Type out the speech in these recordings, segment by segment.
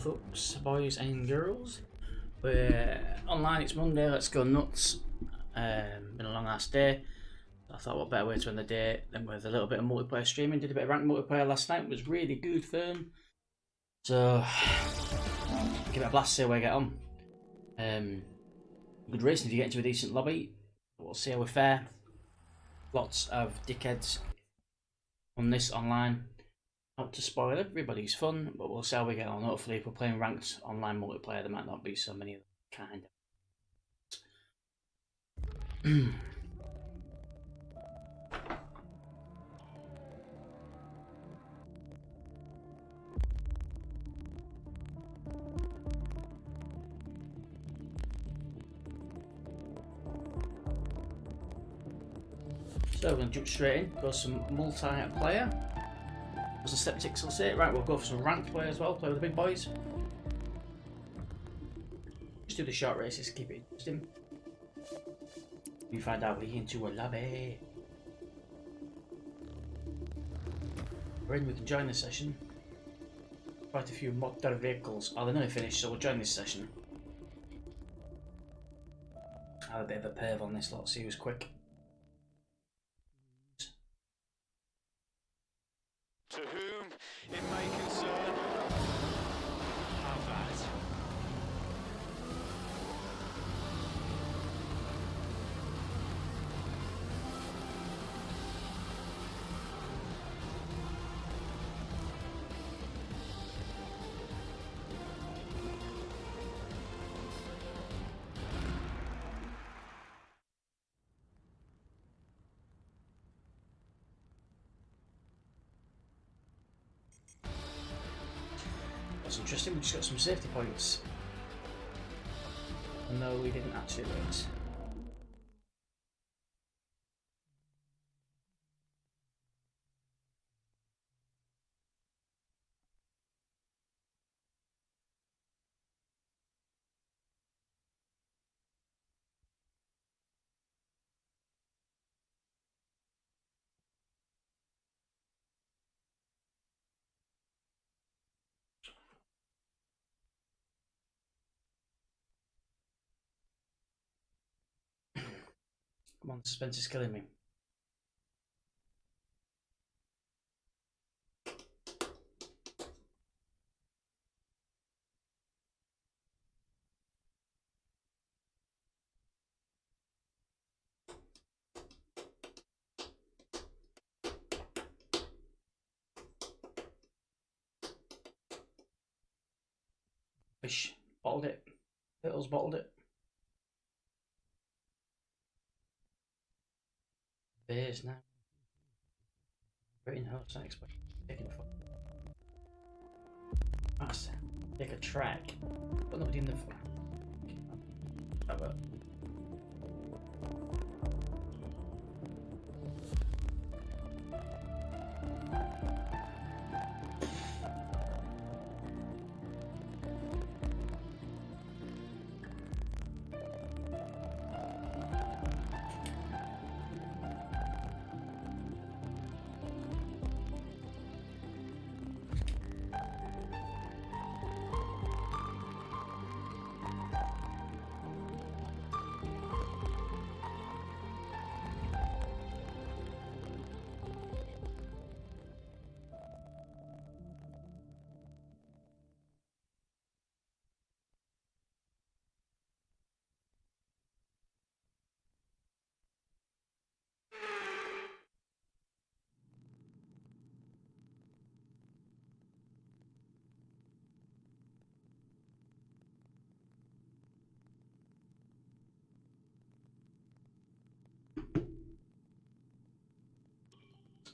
folks, boys and girls. We're online, it's Monday, let's go nuts. Been a long ass day. I thought what better way to end the day than with a little bit of multiplayer streaming. Did a bit of ranked multiplayer last night, it was really good fun. So give it a blast, see how we get on. Good racing if you get into a decent lobby. We'll see how we fare. Lots of dickheads on this online. Not to spoil everybody's fun, but we'll see how we get on. Hopefully if we're playing ranked online multiplayer there might not be so many of them kind. So we're going to jump straight in, go some multiplayer. As the Skeptics will say, right, we'll go for some ranked play as well, play with the big boys. Just do the short races, keep it interesting. You find out we're into a lobby. We're in, we can join the session. Quite a few modded vehicles. Oh, they're nearly finished, so we'll join this session. I have a bit of a perv on this lot, see who's quick. To whom it may concern, have that. That's interesting, we just got some safety points. No, we didn't actually race. Come on, suspense is killing me. Fish, bottled it. Littles bottled it. Bears now. Greenhouse, I expect taking a photo. Nice. Take a track. But nobody in the front. How about?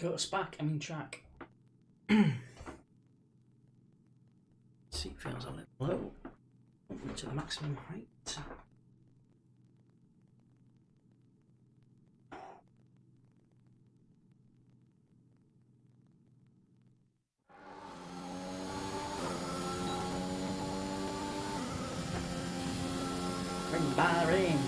Go to SPAC, I mean track. Seat feels a little low. To the maximum height. Bring bar in.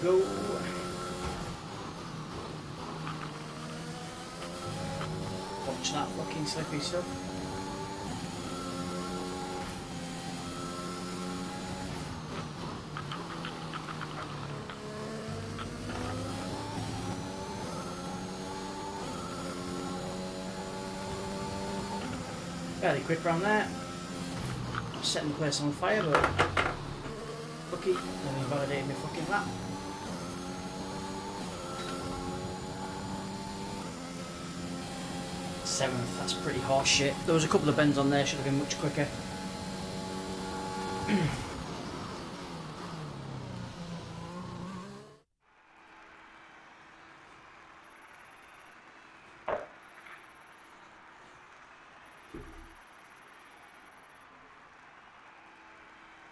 go. Watch that fucking slippy stuff. Fairly quick round there. Setting the place on fire, but lucky, then invalidated my fucking lap. Seventh, that's pretty harsh shit. There was a couple of bends on there, should have been much quicker.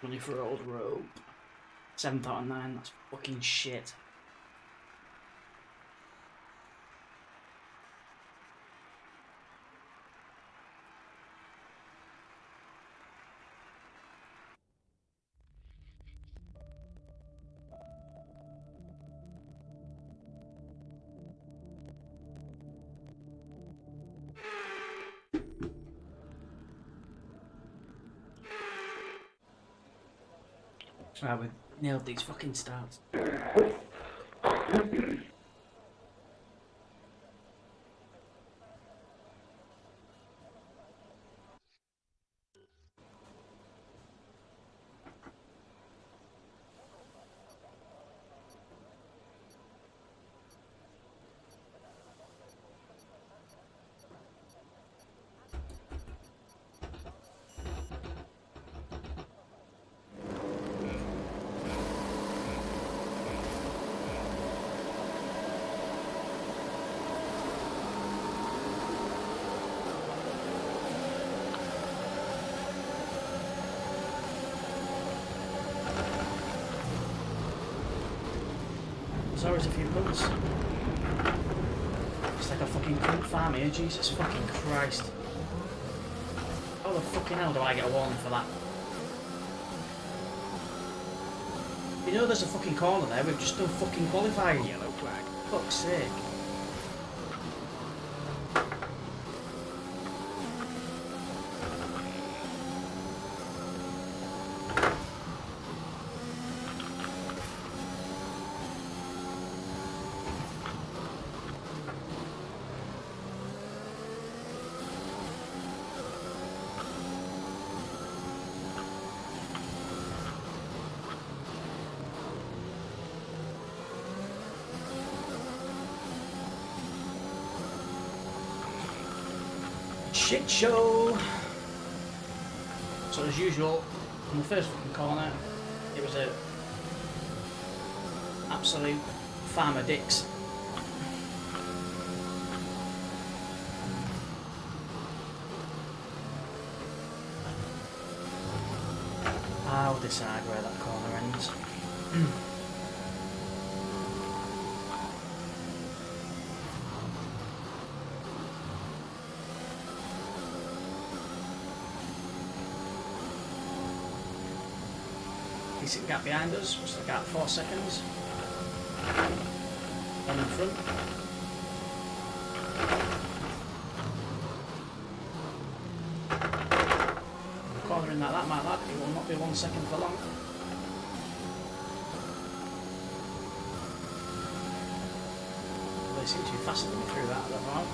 Running for old rope. 7th out of 9, that's fucking shit. Right, we've nailed these fucking starts. There's always a few bugs. It's like a fucking cunt farm here, Jesus fucking Christ. How the fucking hell do I get a warning for that? You know there's a fucking corner there, we've just done fucking qualifying. Yellow flag. Fuck's sake. Shit show! So as usual, in the first fucking corner, it was a absolute farmer dicks. I'll decide where that corner ends. Decent gap behind us, what's the gap? 4 seconds. One in front. Cornering like that, might it will not be 1 second for long. Well, they seem to be faster than me through that, I don't know.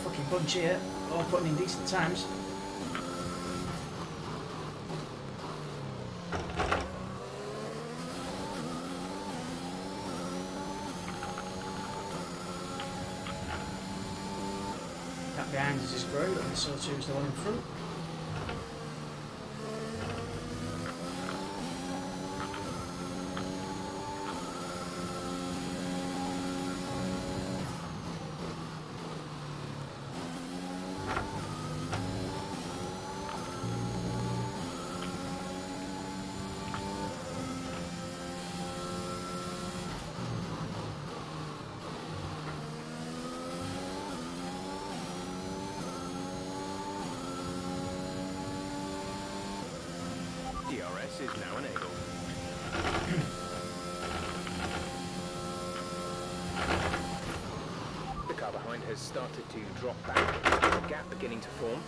Fucking bunch here, all putting in decent times. That behind us is great, and so too is the one in front. DRS is now enabled. The car behind has started to drop back. A gap beginning to form.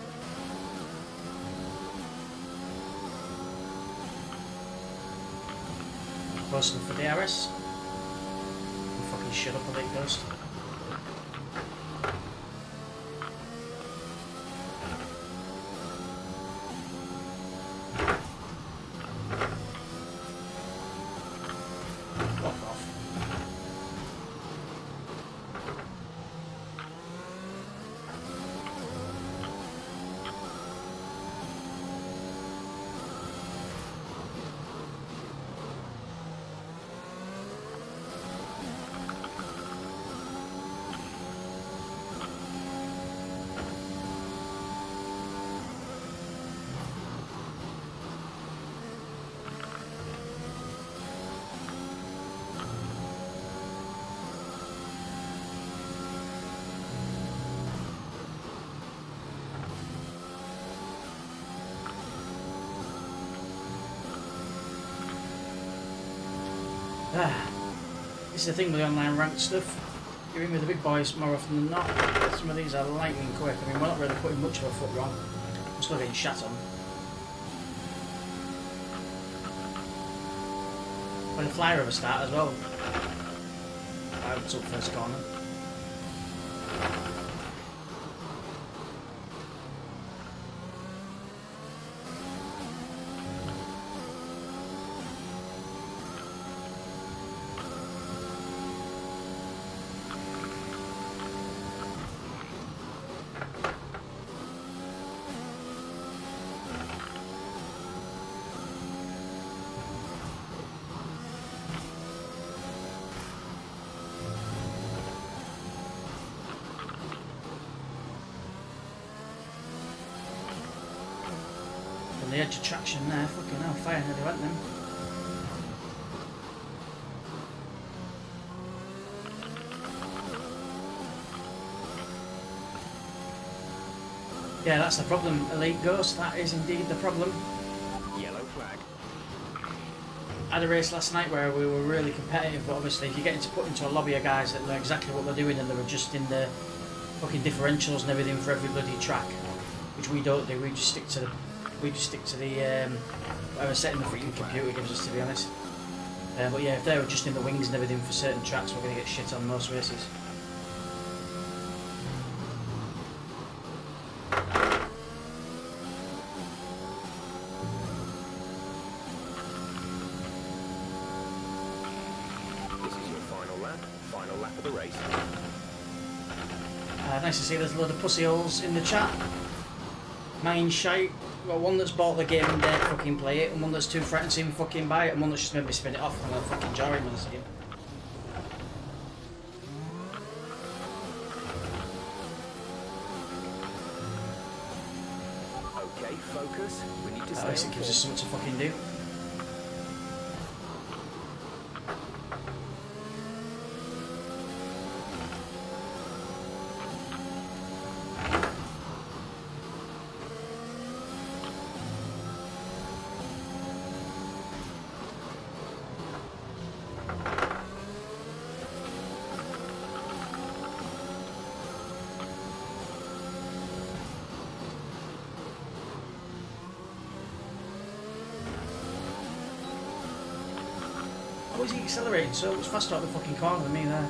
Close enough for DRS. Fucking shut up, Elite Ghost. This is the thing with the online ranked stuff. You're in with the big boys more often than not. Some of these are lightning quick. I mean, we're not really putting much of a foot wrong. We're still getting shat on. When a flyer over start as well. I was up first corner. On the edge of traction there, fucking hell, fire nearly went them. Yeah, that's the problem, Elite Ghost, that is indeed the problem. Yellow flag. I had a race last night where we were really competitive, but obviously if you get put into a lobby of guys that know exactly what they're doing and they're adjusting the fucking differentials and everything for every bloody track, which we don't do, we just stick to the whatever setting the freaking computer gives us, to be honest. But yeah, if they're adjusting the wings and everything for certain tracks, we're going to get shit on most races. This is your final lap of the race. Nice to see there's a load of pussy holes in the chat. Mine shite. Got one that's bought the game and dared fucking play it, and one that's too frightened to even fucking buy it, and one that's just made me spin it off and I'm fucking jarring when I see it. Okay, focus. We need to At least it gives us something to fucking do. Why was he accelerating so much faster out the fucking corner than me there?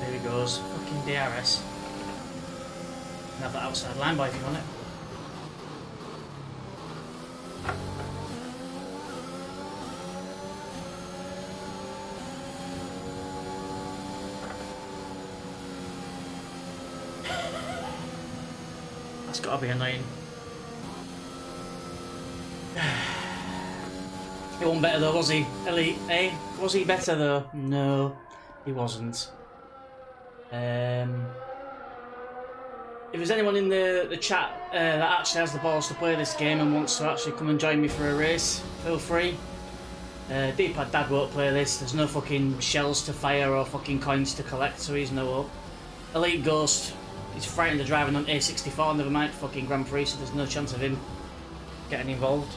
There he goes, fucking DRS. Have that outside line by if you want it. That's gotta be annoying. He wasn't better though, was he? Elite, eh? Was he better though? No, he wasn't. if there's anyone in the chat that actually has the balls to play this game and wants to actually come and join me for a race, feel free. D-Pad Dad won't play this. There's no fucking shells to fire or fucking coins to collect, so he's no up. Elite Ghost, he's frightened of driving on A64, never mind fucking Grand Prix, so there's no chance of him getting involved.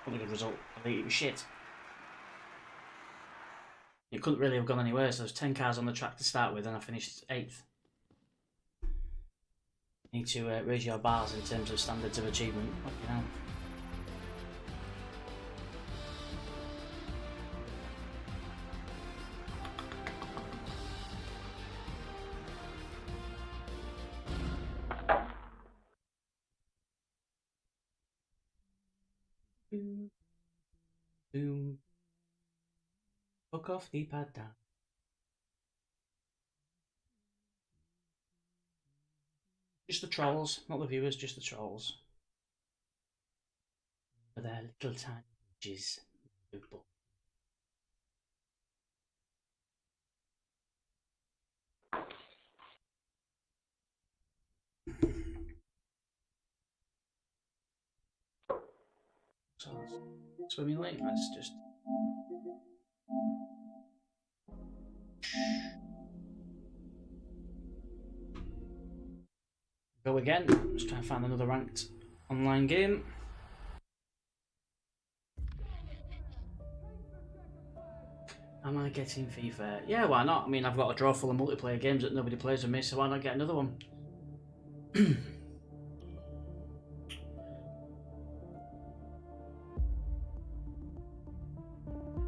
Not a good result. Elite was shit. It couldn't really have gone anywhere, so there's 10 cars on the track to start with and I finished 8th. Need to raise your bars in terms of standards of achievement. Fucking hell. Boom. Boom. Fuck off the pad down. Just the trolls, not the viewers, just the trolls. For their little tiny bitches. So, swimming lane, let's just... Go again, let's try and find another ranked online game. Am I getting FIFA? Yeah, why not? I mean, I've got a drawer full of multiplayer games that nobody plays with me, so why not get another one?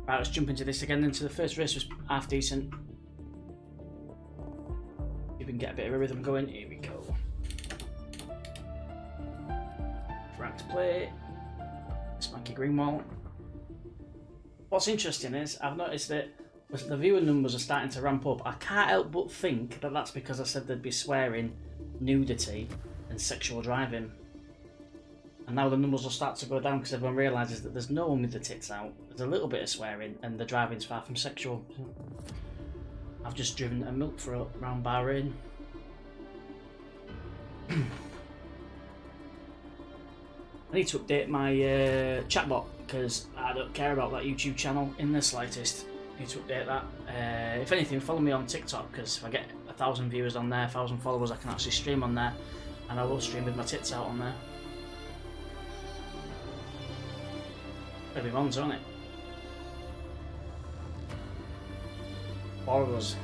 Right, let's jump into this again then. So the first race was half decent. If we can get a bit of a rhythm going, here we go. Ranked play. Spanky Greenwall. What's interesting is, I've noticed that the viewer numbers are starting to ramp up. I can't help but think that that's because I said there'd be swearing, nudity, and sexual driving. And now the numbers will start to go down because everyone realises that there's no one with the tits out. There's a little bit of swearing and the driving's far from sexual. I've just driven a milk throat round Bahrain. I need to update my chatbot because I don't care about that YouTube channel in the slightest. I need to update that. If anything, follow me on TikTok because if I get 1,000 viewers on there, 1,000 followers, I can actually stream on there. And I will stream with my tits out on there. It'll be Monza, won't it? 4 of us.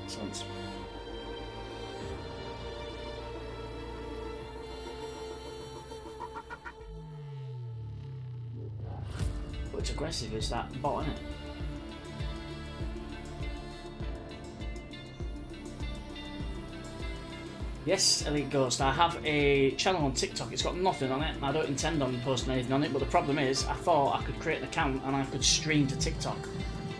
Excellent. But it's aggressive, is that bot, isn't it? Yes, Elite Ghost. I have a channel on TikTok. It's got nothing on it. I don't intend on posting anything on it, but the problem is I thought I could create an account and I could stream to TikTok.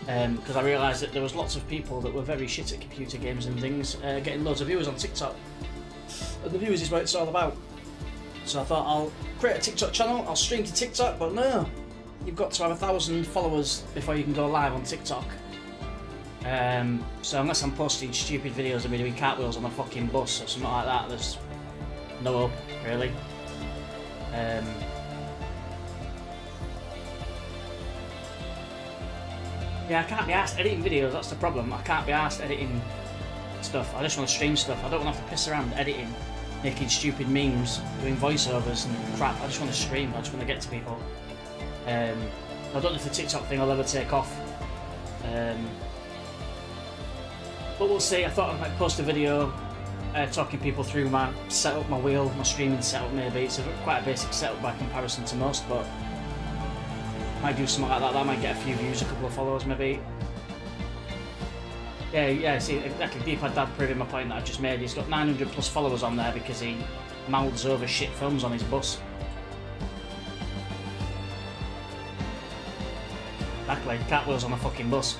Because I realised that there was lots of people that were very shit at computer games and things getting loads of viewers on TikTok. And the viewers is what it's all about. So I thought I'll create a TikTok channel, I'll stream to TikTok, but no. You've got to have 1,000 followers before you can go live on TikTok. So unless I'm posting stupid videos of me doing cartwheels on a fucking bus or something like that, there's no hope, really. Yeah, I can't be arsed editing videos, that's the problem. I can't be arsed editing stuff. I just want to stream stuff. I don't want to have to piss around editing, making stupid memes, doing voiceovers and crap. I just want to stream, I just want to get to people. I don't know if the TikTok thing will ever take off. But we'll see. I thought I might post a video talking people through my setup, my wheel, my streaming setup maybe. It's quite a basic setup by comparison to most, but I might do something like that. That might get a few views, a couple of followers maybe. Yeah, see, exactly. D-Pad Dad proving my point that I just made. He's got 900 plus followers on there because he mouths over shit films on his bus. Exactly, cartwheels on a fucking bus.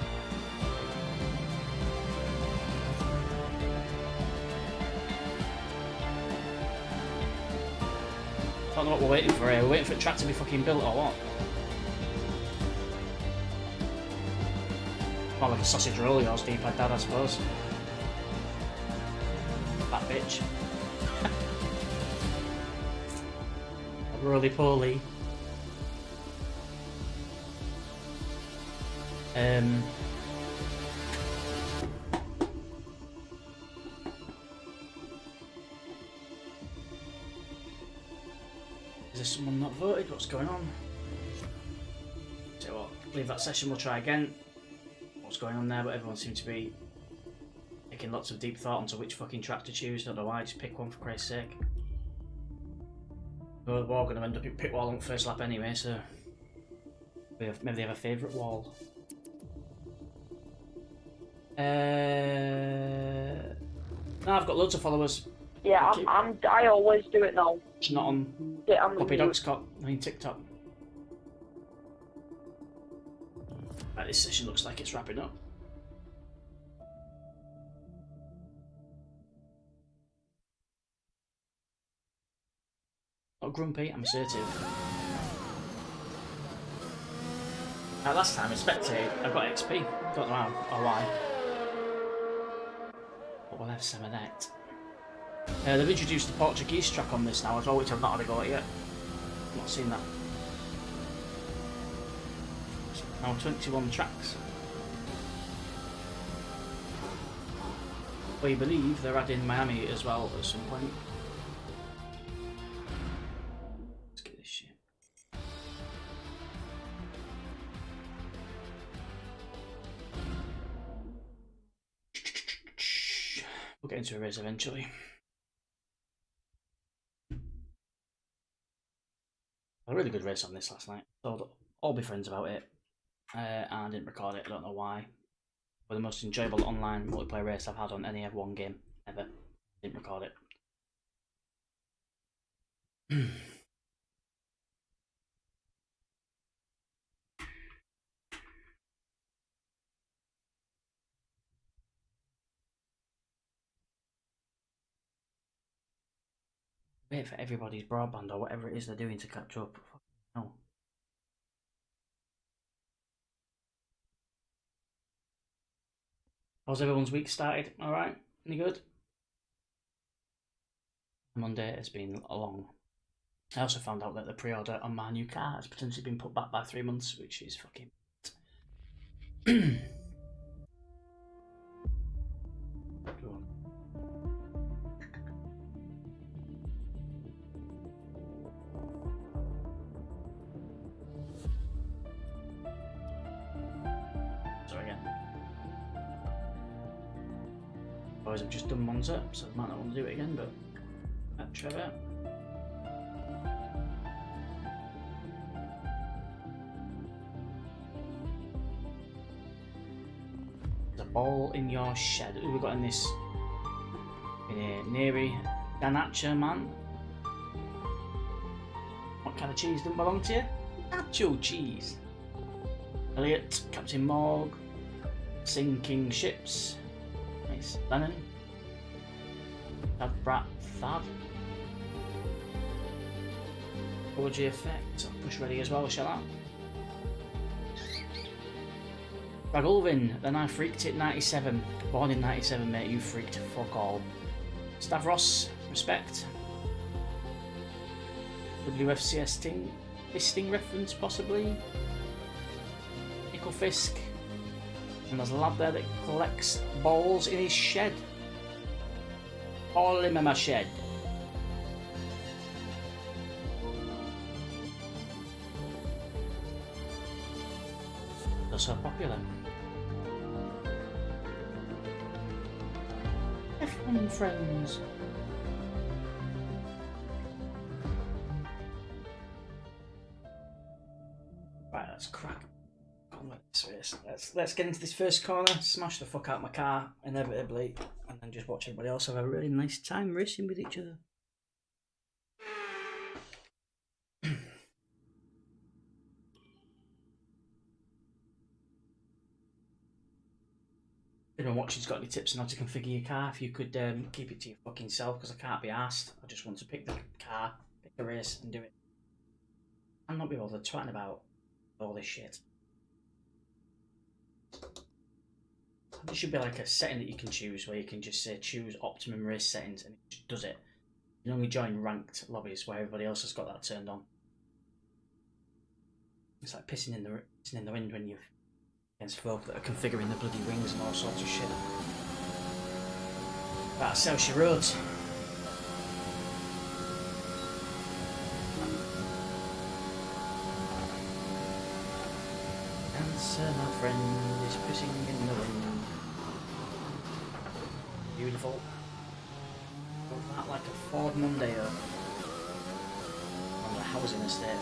I don't know what we're waiting for here. We're waiting for the track to be fucking built or what? More like a sausage roll, yours, D-Pad Dad, I suppose. that bitch. Roly poly. Is there someone not voted? What's going on? So what? Leave that session, we'll try again. What's going on there? But everyone seems to be taking lots of deep thought into which fucking track to choose. Don't know why, just pick one for Christ's sake. We're all going to end up in pit wall on first lap anyway, so maybe they have a favourite wall. No, I've got loads of followers. Yeah, I always do it now. It's not on Puppy Dog Scott, TikTok. Right, this session looks like it's wrapping up. Not grumpy, I'm assertive. Last time I spectated, I got XP. Don't know how or why. But we'll have some of that. They've introduced the Portuguese track on this now as well, which I've not had a go at yet. I've not seen that. Now 21 tracks. We believe they're adding Miami as well at some point. Let's get this shit. We'll get into a race eventually. A really good race on this last night. Told all my friends about it, and I didn't record it. I don't know why. But the most enjoyable online multiplayer race I've had on any F1 game ever. Didn't record it. Wait for everybody's broadband or whatever it is they're doing to catch up. No. How's everyone's week started? Alright? Any good? Monday has been long. I also found out that the pre-order on my new car has potentially been put back by 3 months, which is fucking... Boys, I've just done Monza, so I might not want to do it again, but Trevor. There's a ball in your shed. Who have we got in this? In here, Neri Ganacha, man. What kind of cheese doesn't belong to you? Nacho cheese. Elliot, Captain Morg, Sinking Ships. Nice. Lennon. Thad Brat Thad. OG Effect. Push ready as well, shall I? Ragulvin, then I freaked it 97. Born in 97, mate, you freaked fuck all. Stavros, respect. WFCS fisting reference, possibly. Nickel Fisk. And there's a lad there that collects balls in his shed. All in my shed. They're so popular. F1 friends. Right, let's crack on with this race. Let's get into this first corner, smash the fuck out of my car, inevitably, and then just watch everybody else have a really nice time racing with each other. If anyone watching's got any tips on how to configure your car, if you could keep it to your fucking self, because I can't be arsed. I just want to pick the car, pick the race, and do it. I'm not be bothered twatting about all this shit. There should be like a setting that you can choose where you can just say choose optimum race settings and it just does it. You can only join ranked lobbies where everybody else has got that turned on. It's like pissing in the wind when you're against folk that are configuring the bloody wings and all sorts of shit. Right, Selshire Roads. Answer, my friend, is pissing in the wind. Beautiful. Got that like a Ford Mondeo on the housing estate.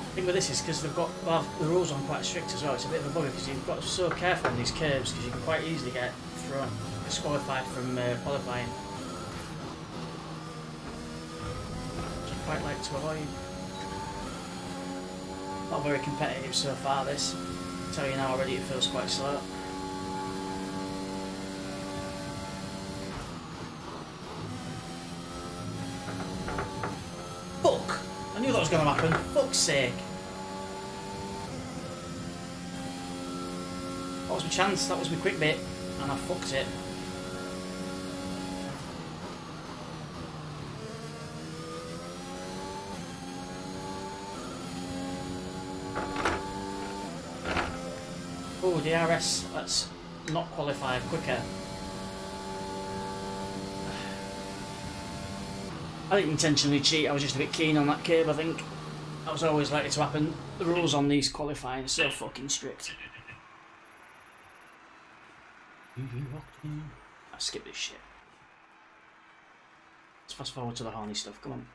The thing with this is because they've got the rules on quite strict as well. It's a bit of a bugger because you've got to be so careful on these curves because you can quite easily get thrown, disqualified from qualifying. Which I quite like to avoid. Not very competitive so far. This, I'll tell you now already, it feels quite slow. Fuck! I knew that was going to happen. Fuck's sake! That was my chance. That was my quick bit, and I fucked it. Oh, DRS. Let's not qualify quicker. I didn't intentionally cheat, I was just a bit keen on that curve, I think. That was always likely to happen. The rules on these qualifying are so fucking strict. I skip this shit. Let's fast forward to the horny stuff, come on.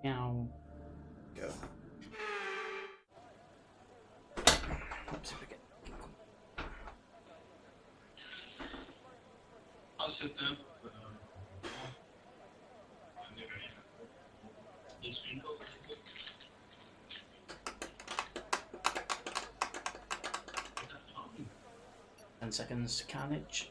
Now, go. Oops, forget. I'll sit down. 10 seconds, carnage.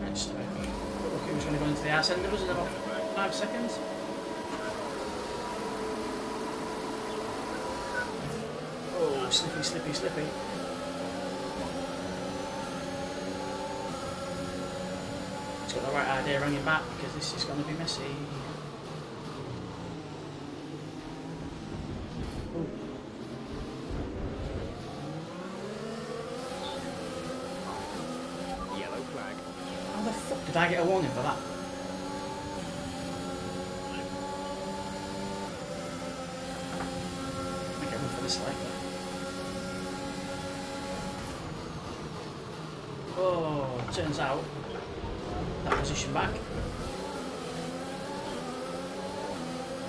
Next, look who's going to go into the arse end of us in about 5 seconds. Oh, slippy, slippy, slippy. He's got the right idea running back because this is going to be messy. Ooh. Yellow flag. How the fuck did I get a warning for that? I get one for this later. Oh, turns out that position back.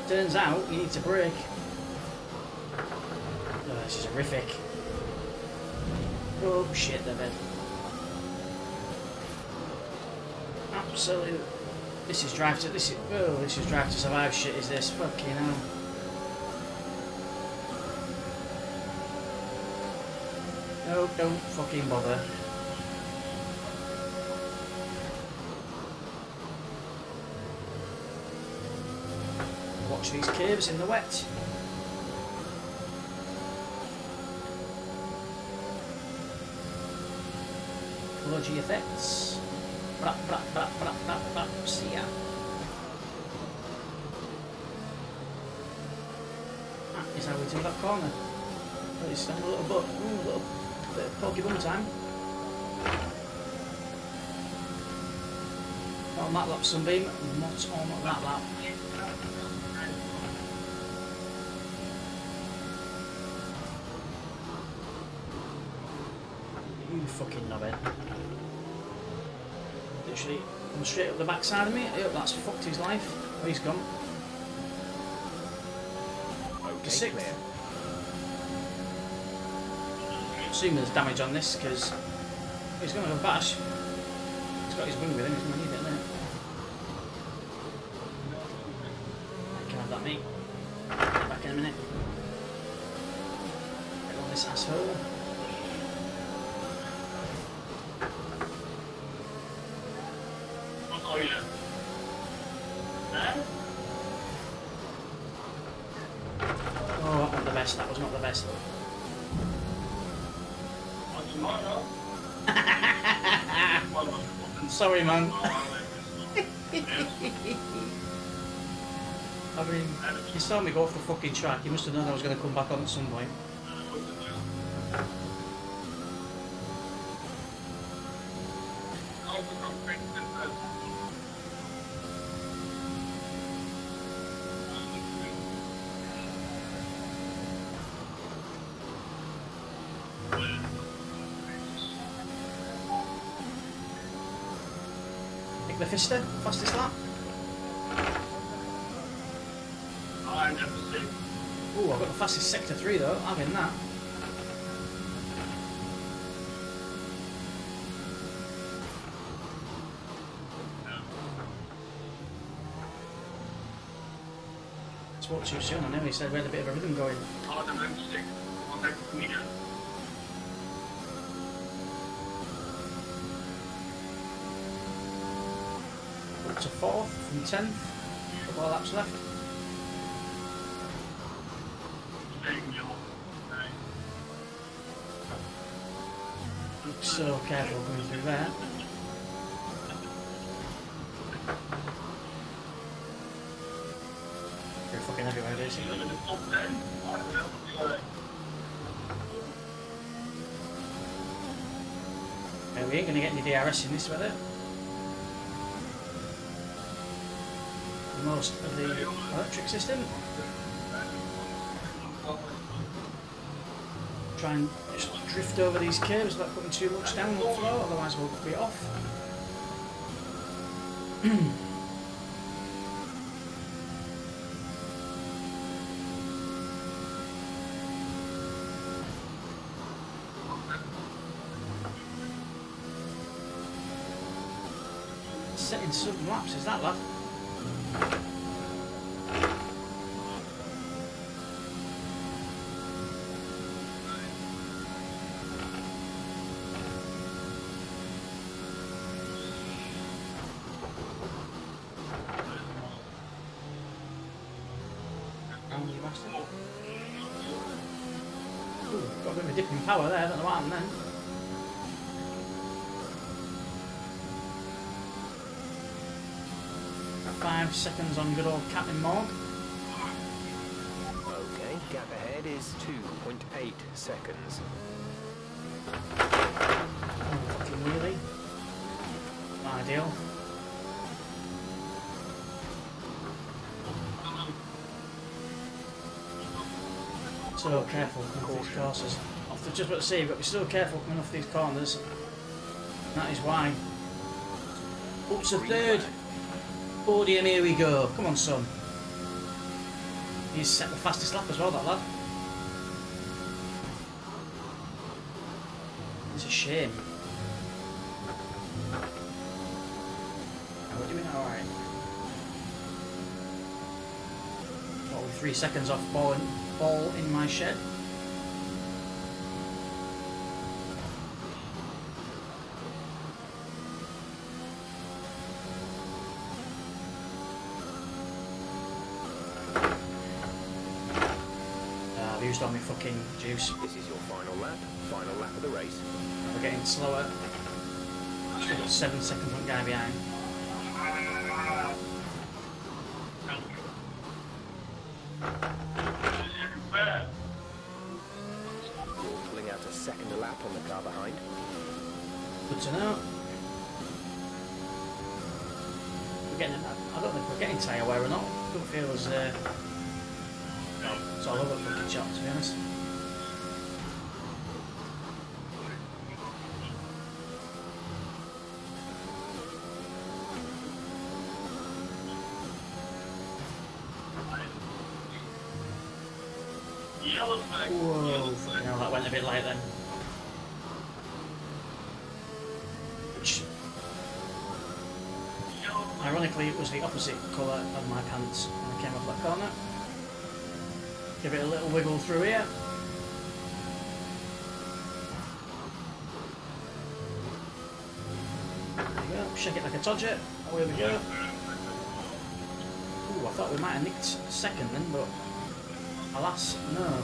Turns out you need to brake. Oh, this is horrific. Oh shit, they're dead. Absolutely. This is drive to survive shit, is this? Fucking hell. No, don't fucking bother. Watch these curves in the wet. Ecology effects. Blah, blah, blah, blah, blah, blah. See ya. That is how we do that corner. Oh, it's a little butt. Ooh, a little bit of pokey bum time. Not on that lap, Sunbeam. Not on that lap. You fucking knobhead. Literally come straight up the backside of me. Yep, that's fucked his life. Oh, he's gone. Okay, Sixth. clear. Assume there's damage on this because he's going to go bash. He's got his wing with him, he's going to need it, isn't it? Can I have that, mate? Back in a minute. Get on this asshole. Oh, that wasn't the best, that was not the best. Sorry, man. I mean, you saw me go off the fucking track, you must have known I was going to come back on at some point. Nick the Fister, fastest lap. Ooh, I've got the fastest sector 3 though, I'm in that. Spoke too soon, I nearly said we had a bit of a rhythm going. Up to 4th from 10th, couple of laps left. Look so careful coming through there. Very fucking everywhere, basically. We ain't gonna get any DRS in this weather. Most of the electric system. Try and just drift over these curves without putting too much downward flow, otherwise we'll be off. Setting sudden laps, is that lad? You bastard. Ooh, got a bit of a dip in power there, I don't know what happened then. Got 5 seconds on good old Captain Morg. Okay, gap ahead is 2.8 seconds. Oh, fucking wheelie. Not ideal. So careful coming off these courses. Just about to say, you've got to be so careful coming off these corners. That is why. Up to 3rd. Podium, here we go. Come on, son. He's set the fastest lap as well, that lad. It's a shame. We're doing alright. What, we're 3 seconds off ball in my shed. I've used all my fucking juice. This is your final lap of the race. We're getting slower. Still got 7 seconds on guy behind. Pulling out a second lap on the car behind. Good to know. I don't know if we're getting tyre wear or not. It doesn't feel as it's all over the fucking shop, to be honest. Whoa, fucking hell, that went a bit light then. Which, ironically, it was the opposite colour of my pants when I came off that corner. Give it a little wiggle through here. There we go, shake it like a todger. Away we go. Ooh, I thought we might have nicked second then, but alas, no.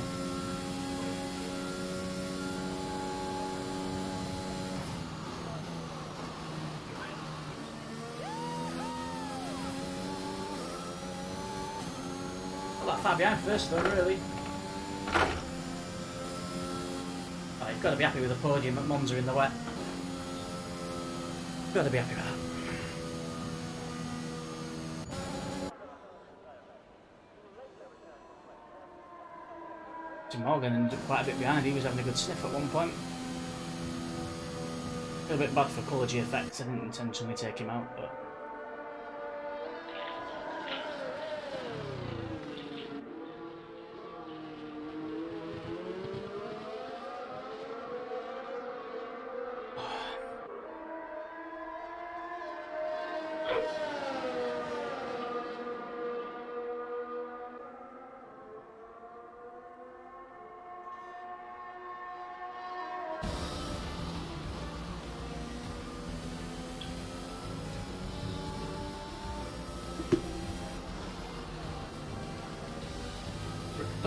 Not that far behind first though, really. Oh, you've got to be happy with the podium at Monza in the wet. Got to be happy with that. Morgan ended up quite a bit behind. He was having a good sniff at one point. A little bit bad for colour G effects. I didn't intentionally take him out, but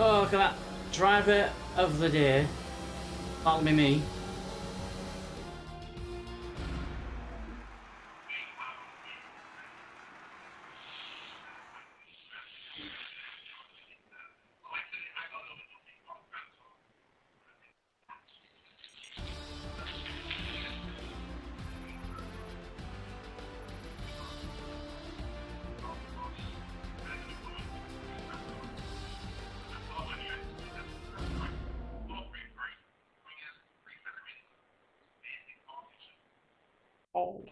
oh, look at that. Driver of the day. That'll be me. Oh.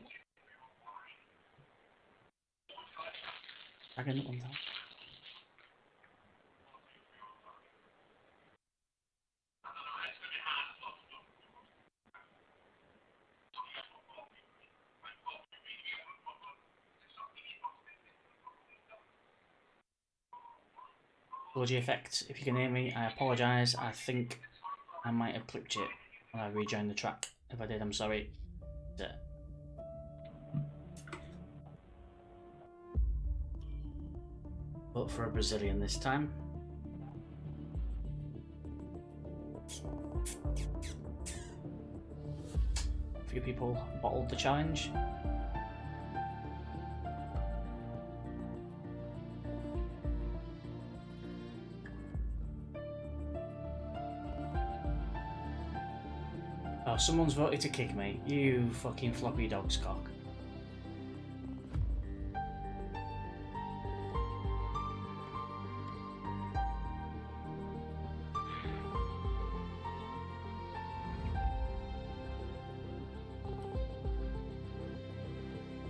I can one time. Apology effect. If you can hear me, I apologise. I think I might have clipped it when I rejoined the track. If I did, I'm sorry. Vote for a Brazilian this time. A few people bottled the challenge. Oh, someone's voted to kick me. You fucking floppy dog's cock.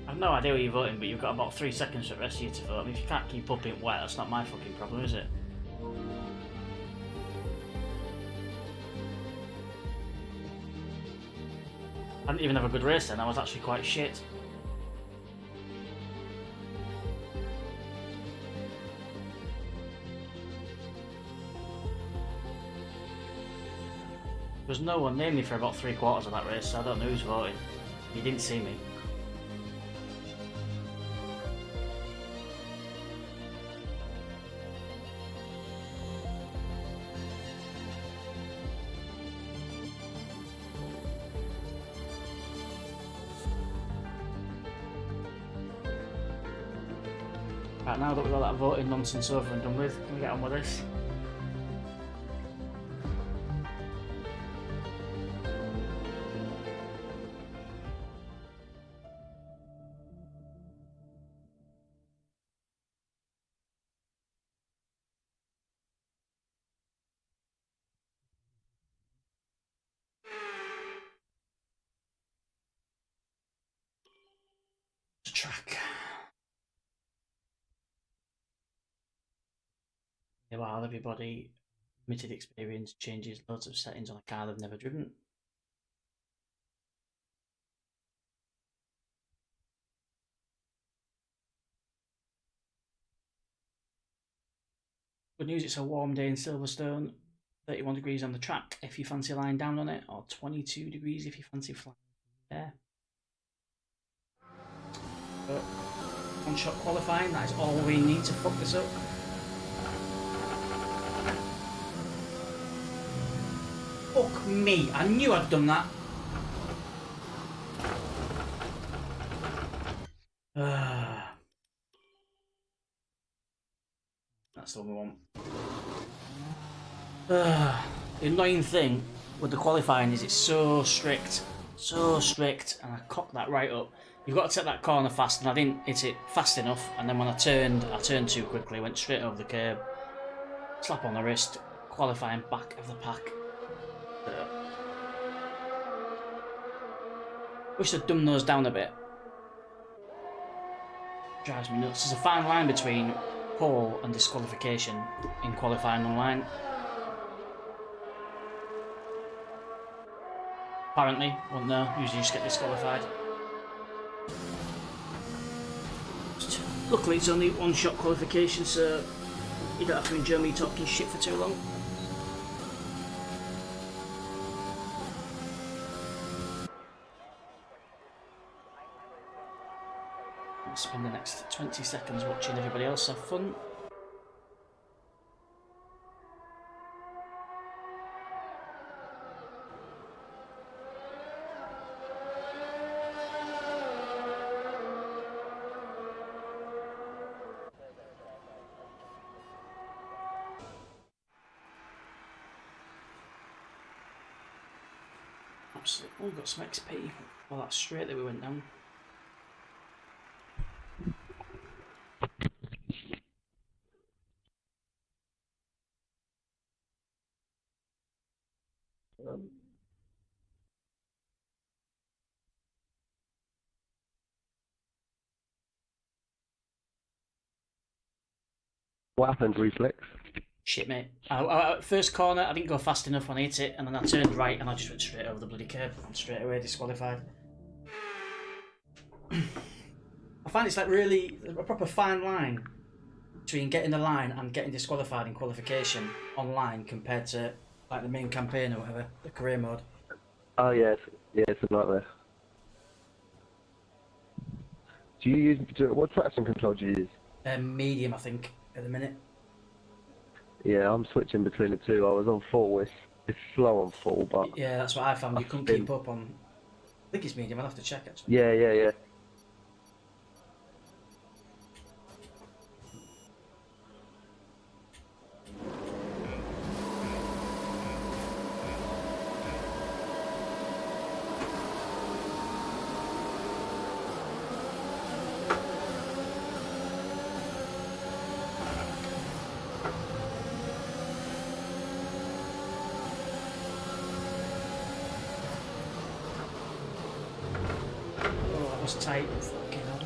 I've no idea where you're voting, but you've got about 3 seconds for the rest of you to vote. I mean, if you can't keep up in wet, that's not my fucking problem, is it? I didn't even have a good race then, I was actually quite shit. There was no one near me for about 3/4 of that race, so I don't know who's voting. You didn't see me. Right, now that we've got that voting nonsense over and done with, can we get on with this? track. While everybody limited experience changes loads of settings on a car they've never driven. Good news, it's a warm day in Silverstone. 31 degrees on the track if you fancy lying down on it, or 22 degrees if you fancy flying there. But one-shot qualifying, that is all we need to fuck this up. Fuck me, I knew I'd done that. That's the one we want. The annoying thing with the qualifying is it's so strict, and I cocked that right up. You've got to take that corner fast, and I didn't hit it fast enough, and then when I turned too quickly, went straight over the curb, slap on the wrist, qualifying back of the pack. Wish they'd dumbed those down a bit. Drives me nuts. There's a fine line between pole and disqualification in qualifying online. Apparently, wouldn't know. Usually you just get disqualified. Luckily it's only one-shot qualification, so you don't have to enjoy me talking shit for too long. I'll spend the next 20 seconds watching everybody else have fun. Oh, got some XP. Well, that's straight that we went down. What happened, Reflex? Shit, mate. First corner, I didn't go fast enough when I hit it, and then I turned right and I just went straight over the bloody curb and straight away disqualified. I find it's like really a proper fine line between getting the line and getting disqualified in qualification online compared to like the main campaign or whatever, the career mode. Oh yeah, it's a nightmare. What traction control do you use? Medium, I think, at the minute. Yeah, I'm switching between the two. I was on full. It's slow on full, but yeah, that's what I found. You couldn't keep up on. I think it's medium. I'll have to check actually. Yeah. Tight. Fucking hell.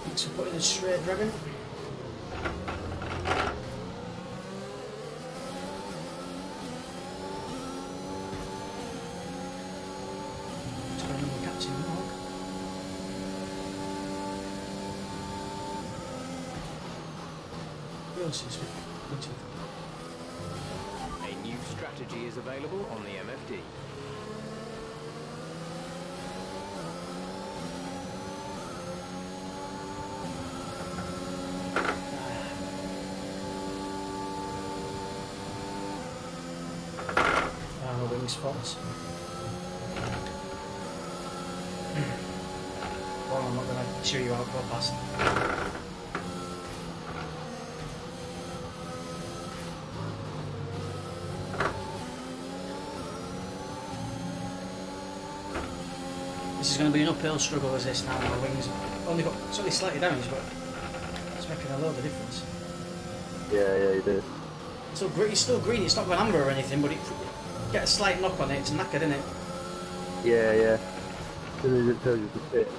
Thanks for putting a straight dragon. Captain Mark. A new strategy is available on the MFD. Spots. Well, I'm not going to cheer you out, go past. This is going to be an uphill struggle as this now. My wings only got slightly damaged, but it's making a load of difference. Yeah, you do. So it's still green, it's not going amber or anything, but it get a slight knock on it, it's knackered, isn't it? Yeah. As soon as it tells you to sit.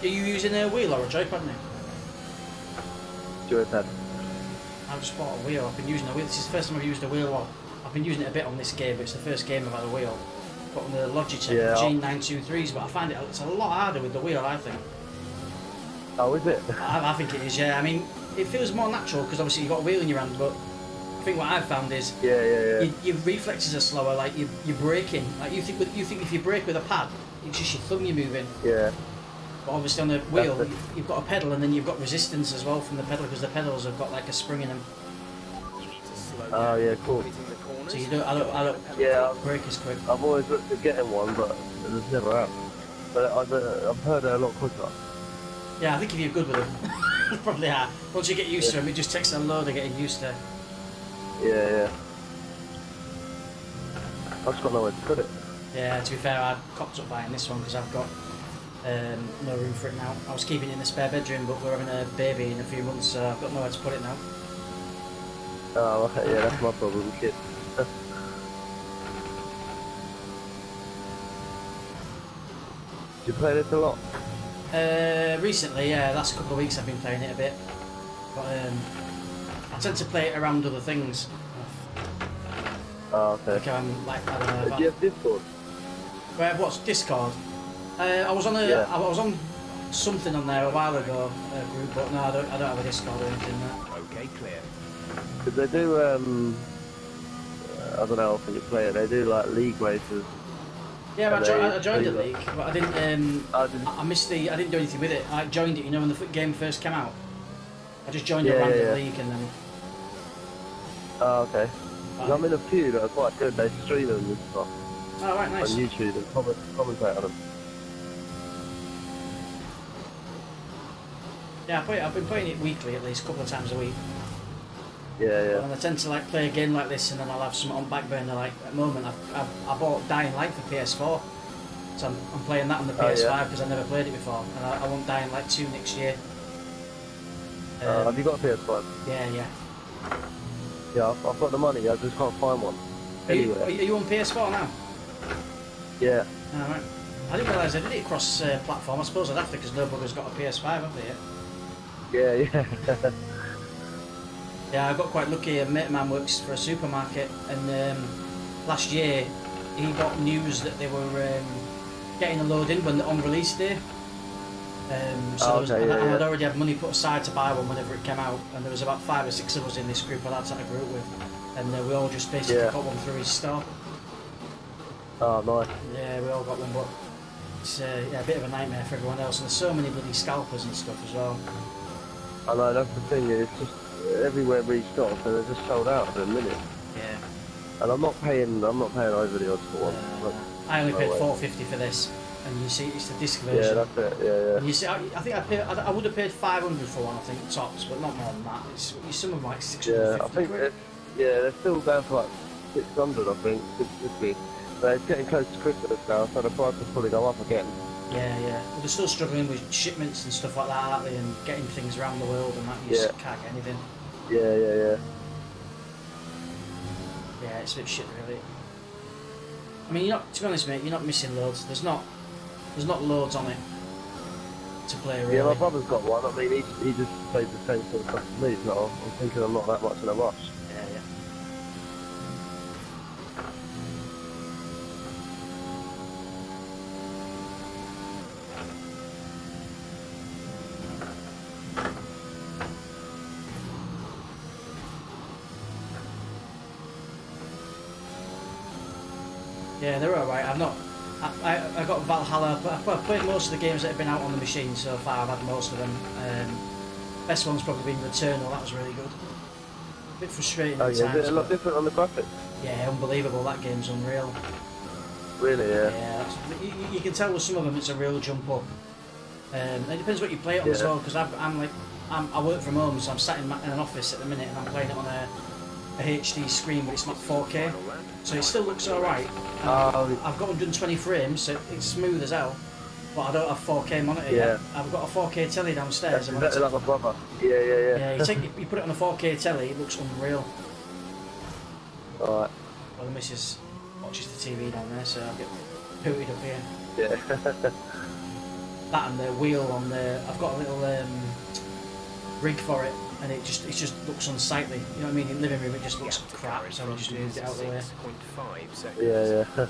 are you using a wheel or a joypad now? Joypad. I've just bought a wheel. I've been using a wheel. This is the first time I've used a wheel. Well, I've been using it a bit on this game, but it's the first game I've had a wheel. Got on the Logitech G923s, but I find it's a lot harder with the wheel, I think. Oh, is it? I think it is, yeah. I mean, it feels more natural because obviously you've got a wheel in your hand, but I think what I've found is your reflexes are slower, like you're braking. Like you think if you brake with a pad, it's just your thumb you're moving. Yeah. But obviously on the wheel, you've got a pedal and then you've got resistance as well from the pedal because the pedals have got like a spring in them. You need to slow Oh, down yeah, cool. hitting the corners. So you don't, I don't brake as quick. I've always looked at getting one, but it's never out. But I've heard they're a lot quicker. Yeah, I think if you're good with them, you probably are. Once you get used to them, it just takes a load of getting used to. Yeah. I've just got nowhere to put it. Yeah, to be fair, I cocked up buying this one because I've got no room for it now. I was keeping it in the spare bedroom, but we're having a baby in a few months, so I've got nowhere to put it now. Oh, okay, yeah, that's my problem, kid. Do you play this a lot? Recently, yeah, last couple of weeks I've been playing it a bit, but I tend to play it around other things. Oh, okay. Like I don't know. Do you have Discord? What's Discord? I was on I was on something on there a while ago, a group, but no, I don't have a Discord or anything. Okay, clear. Because they do, I don't know if you play it, they do like league races. Yeah, but I joined the league, but I didn't. I missed the. I didn't do anything with it. I joined it, you know, when the game first came out. I just joined a random league and then. Oh, okay. I'm in a few that are quite good. They stream them and stuff. Oh, right, nice. On YouTube and commentate on them. Yeah, I've been playing it weekly, at least a couple of times a week. Yeah. And I tend to like play a game like this, and then I'll have some on back burner. Like at the moment, I bought Dying Light for PS4, so I'm playing that on the PS5 because I never played it before, and I want Dying Light 2 next year. Have you got a PS5? Yeah. Yeah, I've got the money. I just can't find one. Are you on PS4 now? Yeah. Oh, right. I didn't realise I did it across platform. I suppose I'd have to because nobody's got a PS5, have they yet? Yeah. Yeah, I got quite lucky. A mate of mine works for a supermarket, and last year he got news that they were getting a load in on release day. I'd already had money put aside to buy one whenever it came out, and there was about 5 or 6 of us in this group of lads that I grew up with, and we all just basically got one through his store. Oh, nice. Yeah, we all got one, but it's a bit of a nightmare for everyone else, and there's so many bloody scalpers and stuff as well. I know, that's the thing, it's just everywhere restocks and they're just sold out in a minute. Yeah. And I'm not paying over the odds for one. I only paid $4.50 for this, and you see it's the disc version. Yeah, that's it, yeah. And you see, I think I would have paid $500 for one, I think, tops, but not more than that. Some of them like $650. Yeah, I think they're still down to like 600, I think, 650. But it's getting close to Christmas now, so the price will probably go up again. Yeah. Well, they're still struggling with shipments and stuff like that, aren't they? And getting things around the world and that. You just can't get anything. Yeah. Yeah, it's a bit shit, really. I mean, to be honest, mate, you're not missing loads. There's not loads on it to play, really. Yeah, my brother's got one. I mean, he just plays the same sort of stuff as me, so I'm thinking I'm not that much in a rush. Yeah. Yeah, they're alright. I got Valhalla. I've played most of the games that have been out on the machine so far. I've had most of them. Best one's probably been Returnal. That was really good. A bit frustrating at times. Is it a lot different on the graphics? Yeah, unbelievable. That game's unreal. Really, yeah. Yeah, you can tell with some of them it's a real jump up. It depends what you play it on as well. Because I work from home, so I'm sat in an office at the minute, and I'm playing it on a HD screen, but it's not 4K. So it still looks alright. I've got 120 frames, so it's smooth as hell. But I don't have 4K monitor yet. I've got a 4K telly downstairs. That's exactly like my brother. Yeah. You put it on a 4K telly, it looks unreal. Alright. Well, the missus watches the TV down there, so I'll get booted up here. Yeah. that and the wheel on the. I've got a little rig for it, and it just looks unsightly. You know what I mean? In the living room, it just looks crap. So I just moved it out of the way. 6.5 seconds. Yeah, yeah.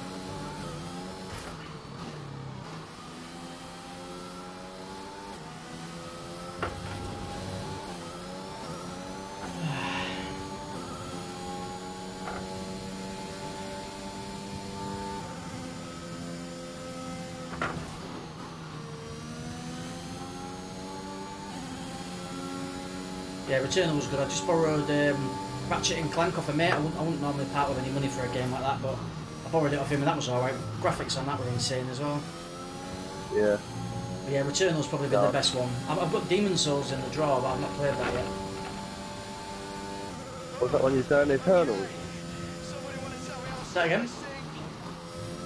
Yeah, Returnal was good. I just borrowed Ratchet and Clank off a mate. I wouldn't normally part with any money for a game like that, but I borrowed it off him and that was alright. Graphics on that were insane as well. Yeah. But yeah, Returnal's probably been the best one. I've got Demon Souls in the drawer, but I've not played that yet. What's that one you're saying? Eternals? Say that again?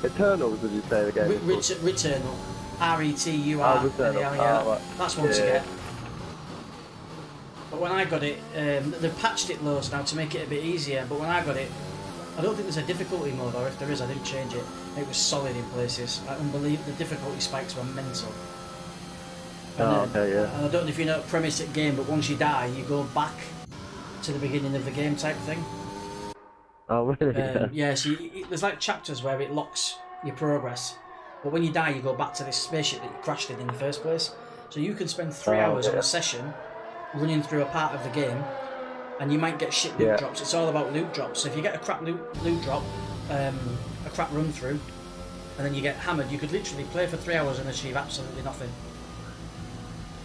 Eternals, did you say the game? Returnal. R-E-T-U-R. Oh, Returnal. Yeah. Oh, right. That's one to Yeah. get. But when I got it, they've patched it loads now to make it a bit easier, but when I got it, I don't think there's a difficulty mode, or if there is, I didn't change it. It was solid in places. Like, unbelievable, the difficulty spikes were mental. And Okay, yeah. and I don't know if you know the premise of the game, but once you die, you go back to the beginning of the game type thing. Oh, really? Yeah, so there's like chapters where it locks your progress, but when you die, you go back to this spaceship that you crashed in the first place. So you can spend 3 hours on a session running through a part of the game, and you might get shit loot drops. It's all about loot drops. So if you get a crap loot drop, a crap run through, and then you get hammered, you could literally play for 3 hours and achieve absolutely nothing.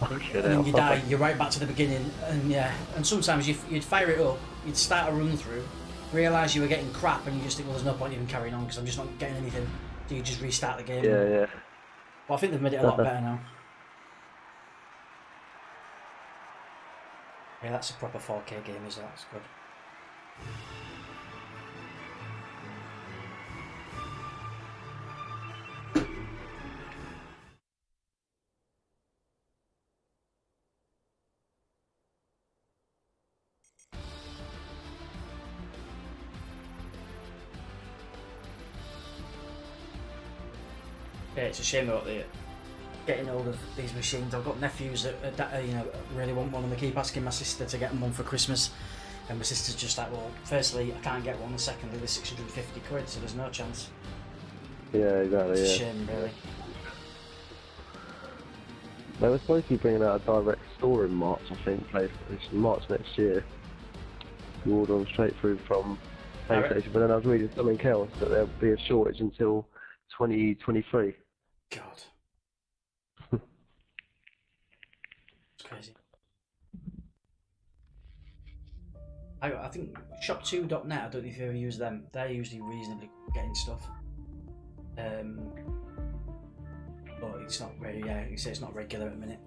And then you die, you're right back to the beginning, and yeah. And sometimes you'd fire it up, you'd start a run through, realise you were getting crap, and you just think, well, there's no point even carrying on because I'm just not getting anything. So you just restart the game. Yeah, yeah. Well, I think they've made it a lot better now. Yeah, that's a proper 4K game, is that? That's good. Yeah, it's a shame about the getting hold of these machines. I've got nephews that you know, really want one, and they keep asking my sister to get them one for Christmas. And my sister's just like, well, firstly, I can't get one, and secondly, they're 650 quid, so there's no chance. Yeah, exactly, It's a shame, really. They were supposed to be bringing out a direct store in March, I think, PlayStation, March next year. You order them straight through from PlayStation, but then I was reading something else, that there'll be a shortage until 2023. God. It's crazy. I think shop2.net, I don't know if you ever use them. They're usually reasonably getting stuff. But it's not very, yeah, you say it's not regular at the minute.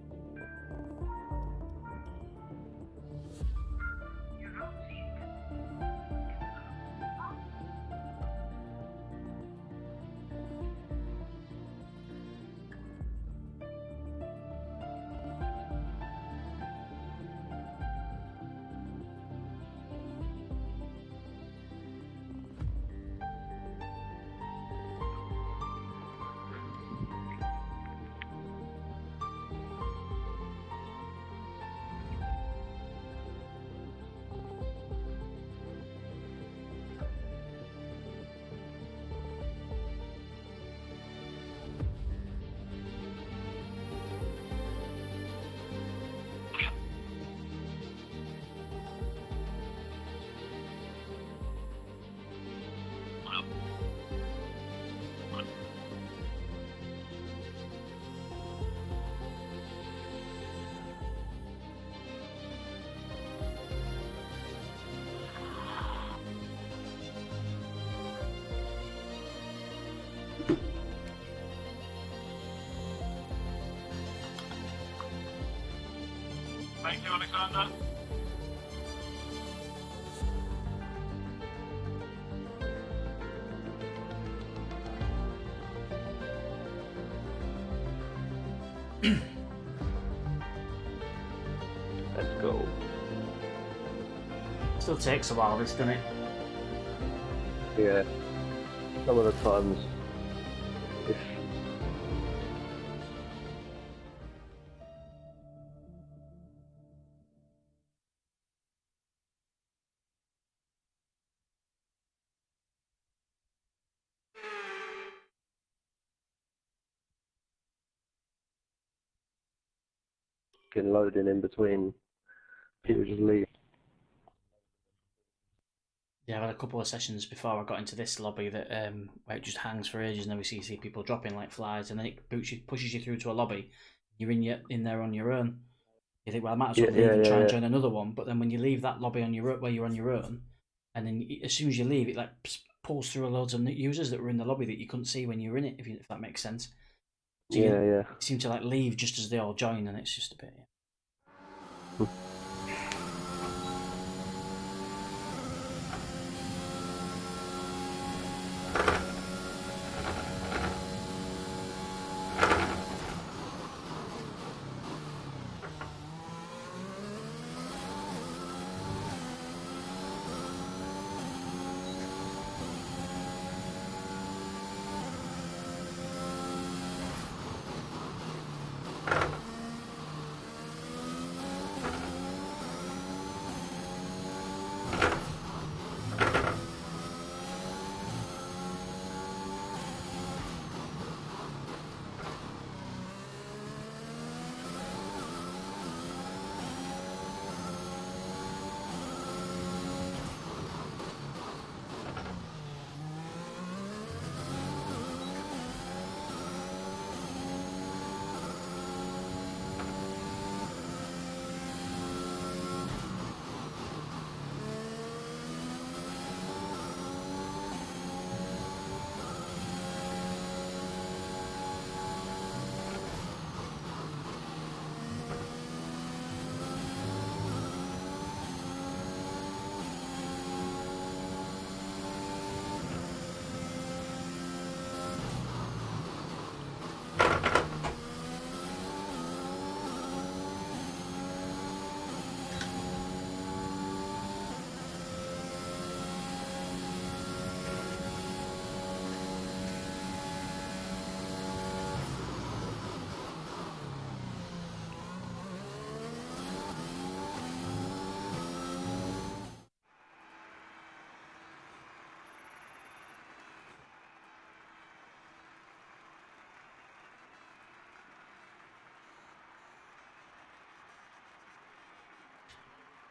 Thank you, Alexander. Let's go. Still takes a while, this, doesn't it? Yeah. Some of the times, if fucking loading in between. People just leave. Yeah, I've had a couple of sessions before I got into this lobby that where it just hangs for ages, and then we see people dropping like flies, and then it pushes you through to a lobby. You're in there on your own. You think, well, I might as well leave and try and join another one. But then when you leave that lobby on where you're on your own, and then as soon as you leave, it like pulls through loads of users that were in the lobby that you couldn't see when you were in it. If that makes sense. So you seem to like leave just as they all join, and it's just a bit.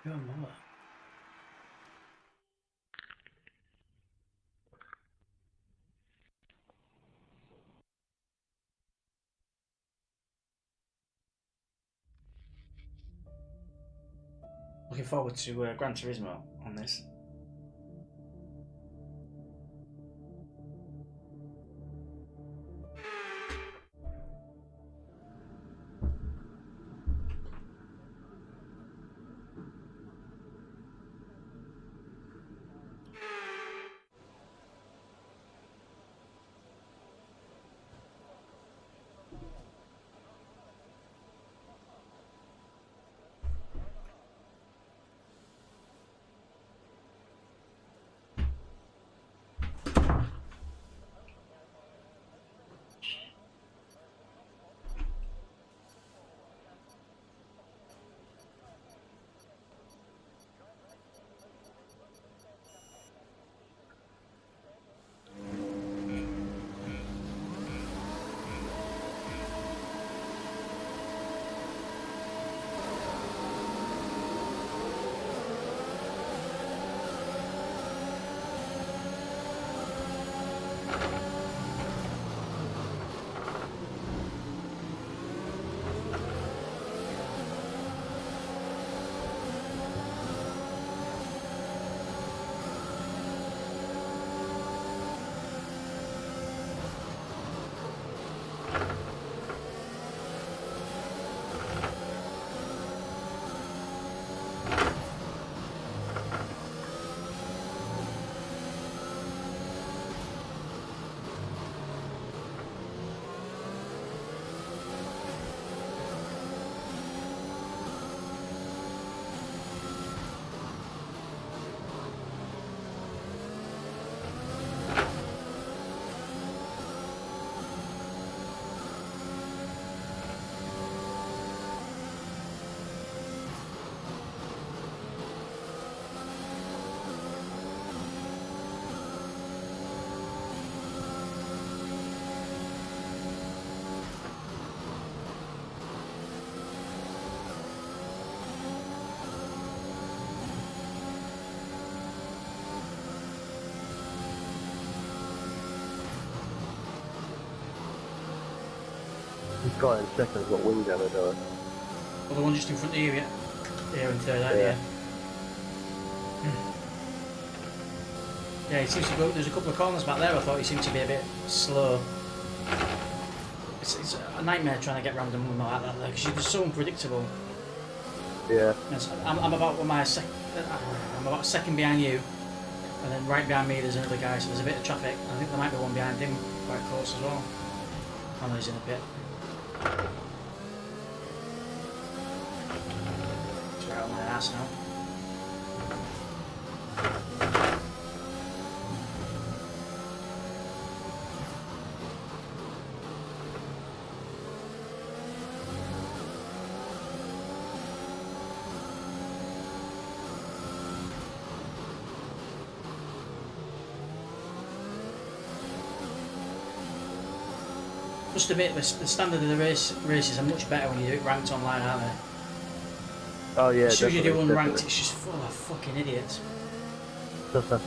Your mother. Looking forward to Gran Turismo on this. This guy in second's got wing damage on it. Well, the one just in front of you, yeah. Here in third out, yeah. Yeah, he seems to go. There's a couple of corners back there. I thought he seemed to be a bit slow. It's a nightmare trying to get round them like that because you're just so unpredictable. Yeah. I'm about I'm about a second behind you, and then right behind me there's another guy. So there's a bit of traffic. I think there might be one behind him quite close as well. I know he's in a bit. It's right on my ass now. Must admit, the standard of the races are much better when you do it ranked online, aren't they? Oh yeah, as soon as you do definitely, unranked, it's just full of fucking idiots. Okay,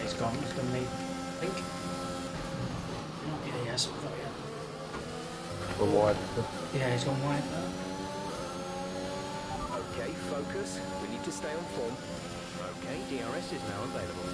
he's gone. He's going to need, I think. Not yeah, yes, I've got it. One wide. Yeah, he's gone wide. Okay, focus. We need to stay on form. Okay, DRS is now available.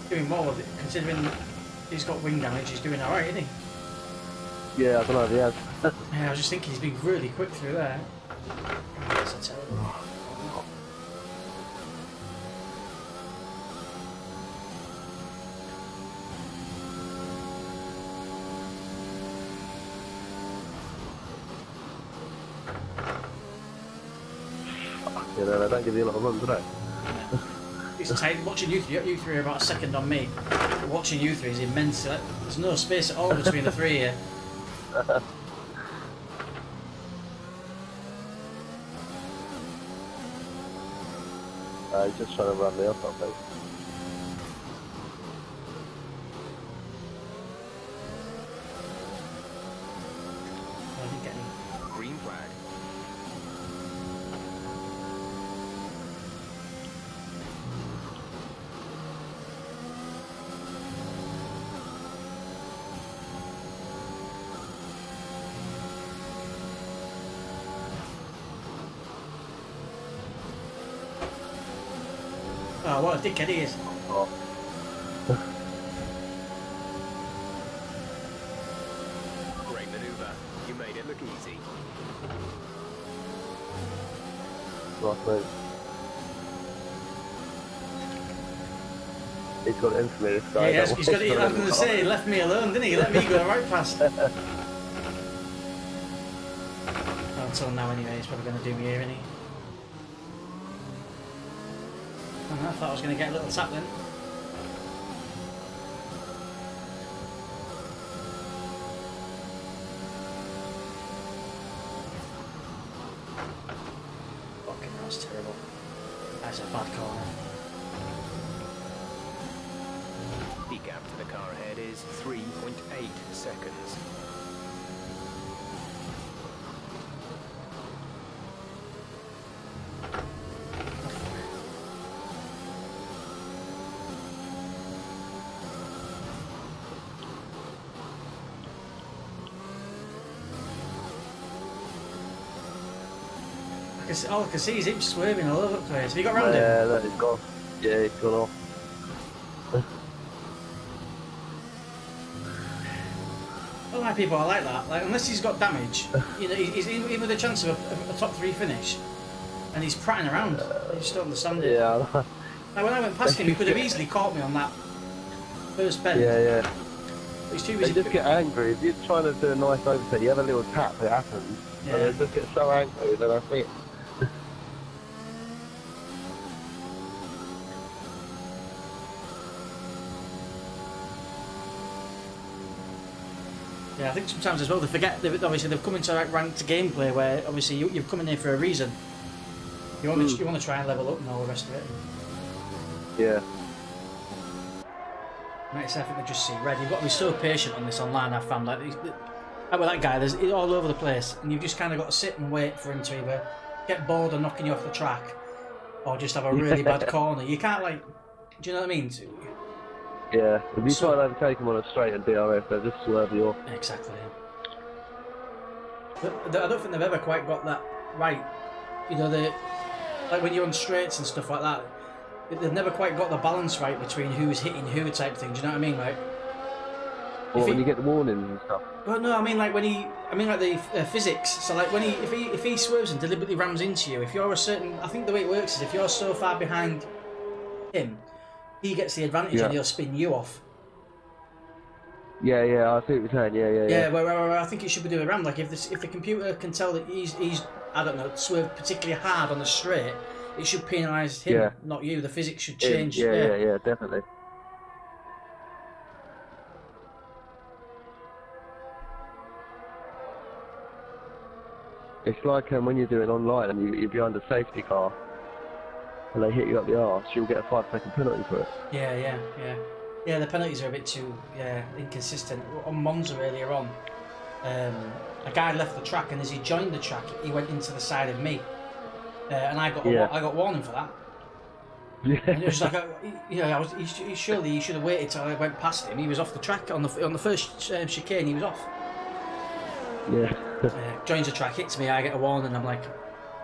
Doing well with it, considering he's got wing damage, he's doing alright, isn't he? Yeah, I don't know if he has. Yeah, I was just thinking he's been really quick through there. That's a terrible. You know, they don't give you a lot of runs, do they? It's tight. Watching you three are about a second on me. But watching you three is immense. There's no space at all between the three here. He's just trying to run me off, I think. I didn't get any. Green flag. Oh, what a dickhead he is. Oh. Great maneuver. You made it look easy. Nice move. He's got it in for me, this guy. Yeah, he's got it. I was going to say, he left me alone, didn't he? He let me go right past. Until now, anyway, he's probably going to do me here, isn't he? I thought I was going to get a little tap then. That's terrible. That's a bad corner. The gap to the car ahead is 3.8 seconds. All I can see is him swerving all over the place. Have you got round him? Yeah, that is gone. Yeah, he's gone off. I don't like people are like that. Like, unless he's got damage, you know, he's even with a chance of a top 3 finish, and he's prattling around. I just don't understand it. Yeah. Like, when I went past him, he could have easily caught me on that first bend. Yeah. But he's too They busy. just get angry. If you're trying to do a nice overtake, you have a little tap, it happens. Yeah. And they just get so angry, then I think. Yeah, I think sometimes as well they forget that obviously they've come into like ranked gameplay where obviously you've come in here for a reason. You want to try and level up and all the rest of it. Yeah. Like I said, I think they just see red. You've got to be so patient on this online. I've found like with that guy, there's it all over the place, and you've just kind of got to sit and wait for him to either get bored of knocking you off the track, or just have a really bad corner. You can't like, do you know what I mean? Yeah. If you try and overtake them on a straight and DRS, they'll just swerve you off. Exactly. But I don't think they've ever quite got that right. You know, like when you're on straights and stuff like that, they've never quite got the balance right between who's hitting who type thing. Do you know what I mean? Like, Or when you get the warnings and stuff. well, no, I mean like the physics. So like if he swerves and deliberately rams into you, if you're a certain, I think the way it works is if you're so far behind him, he gets the advantage and he'll spin you off. Yeah, I see what you're saying. Yeah. Where I think it should be doing around. Like if the computer can tell that he's I don't know, swerved particularly hard on the straight, it should penalise him, not you. The physics should change. Yeah, definitely. It's like when you're doing online and you're behind a safety car and they hit you up the arse, you'll get a 5-second penalty for it. Yeah, the penalties are a bit too inconsistent. On Monza earlier on, a guy left the track, and as he joined the track, he went into the side of me, and I got warning for that. Yeah. And it was like, surely he should have waited till I went past him. He was off the track on the first chicane. He was off. Yeah. Joins the track, hits me. I get a warning. I'm like,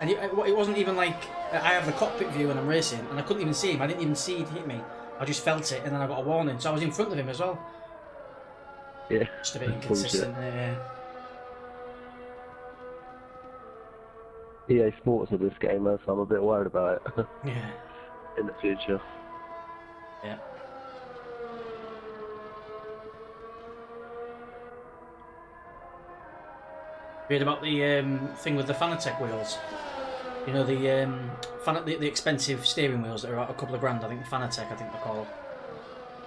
and it wasn't even like I have the cockpit view when I'm racing, and I couldn't even see him. I didn't even see it hit me. I just felt it, and then I got a warning. So I was in front of him as well. Yeah. Just a bit inconsistent. EA Sports are this game, so I'm a bit worried about it. Yeah. In the future. Yeah. Read about the thing with the Fanatec wheels. You know the expensive steering wheels that are a couple of grand. I think the Fanatec, I think they're called.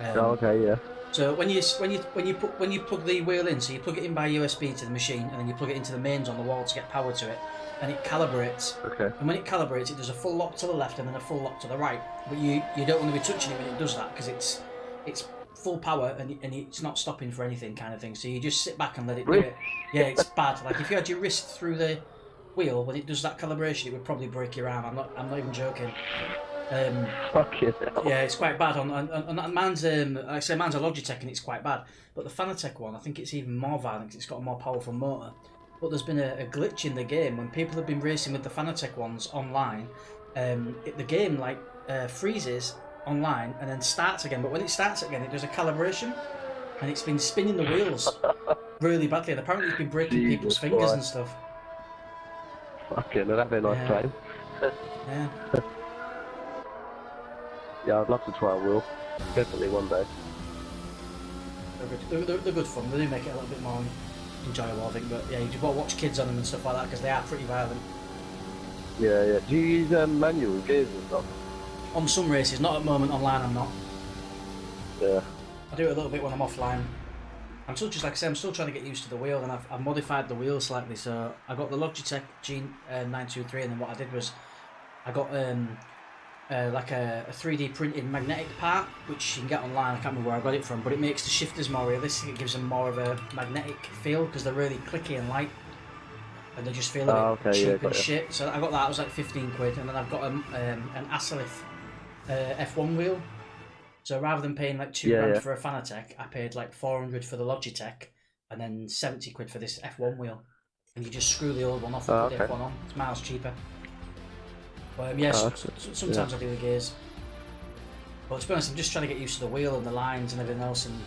Okay, yeah. So when you plug the wheel in, so you plug it in by USB to the machine, and then you plug it into the mains on the wall to get power to it, and it calibrates. Okay. And when it calibrates, it does a full lock to the left and then a full lock to the right. But you don't want to be touching it when it does that, because it's full power and it's not stopping for anything, kind of thing. So you just sit back and let it do it. Yeah, it's bad. Like if you had your wrist through the wheel when it does that calibration, it would probably break your arm. I'm not even joking. Fuck it. Yeah, it's quite bad. On mine's like I say, mine's a Logitech and it's quite bad. But the Fanatec one, I think it's even more violent because it's got a more powerful motor. But there's been a glitch in the game when people have been racing with the Fanatec ones online. The game freezes online and then starts again. But when it starts again, it does a calibration, and it's been spinning the wheels really badly. And apparently, it's been breaking people's fingers and stuff. Fucking, that'd be a nice claim. Yeah. Yeah, I'd love to try a wheel. Definitely one day. They're good fun. They do make it a little bit more enjoyable, I think. But yeah, you've got to watch kids on them and stuff like that because they are pretty violent. Yeah. Do you use manual gears and stuff? On some races, not at the moment. Online, I'm not. Yeah. I do it a little bit when I'm offline. I'm still, just like I say, I'm still trying to get used to the wheel, and I've modified the wheel slightly. So I got the Logitech G923, and then what I did was I got like a 3D printed magnetic part, which you can get online. I can't remember where I got it from, but it makes the shifters more realistic. It gives them more of a magnetic feel because they're really clicky and light, and they just feel a bit cheap and shit. So I got that. It was like 15 quid, and then I've got an Asalith F1 wheel. So rather than paying like £2 grand for a Fanatec, I paid like 400 for the Logitech, and then 70 quid for this F1 wheel. And you just screw the old one off and put the F1 on. It's miles cheaper. But sometimes I do the gears. But to be honest, I'm just trying to get used to the wheel and the lines and everything else. And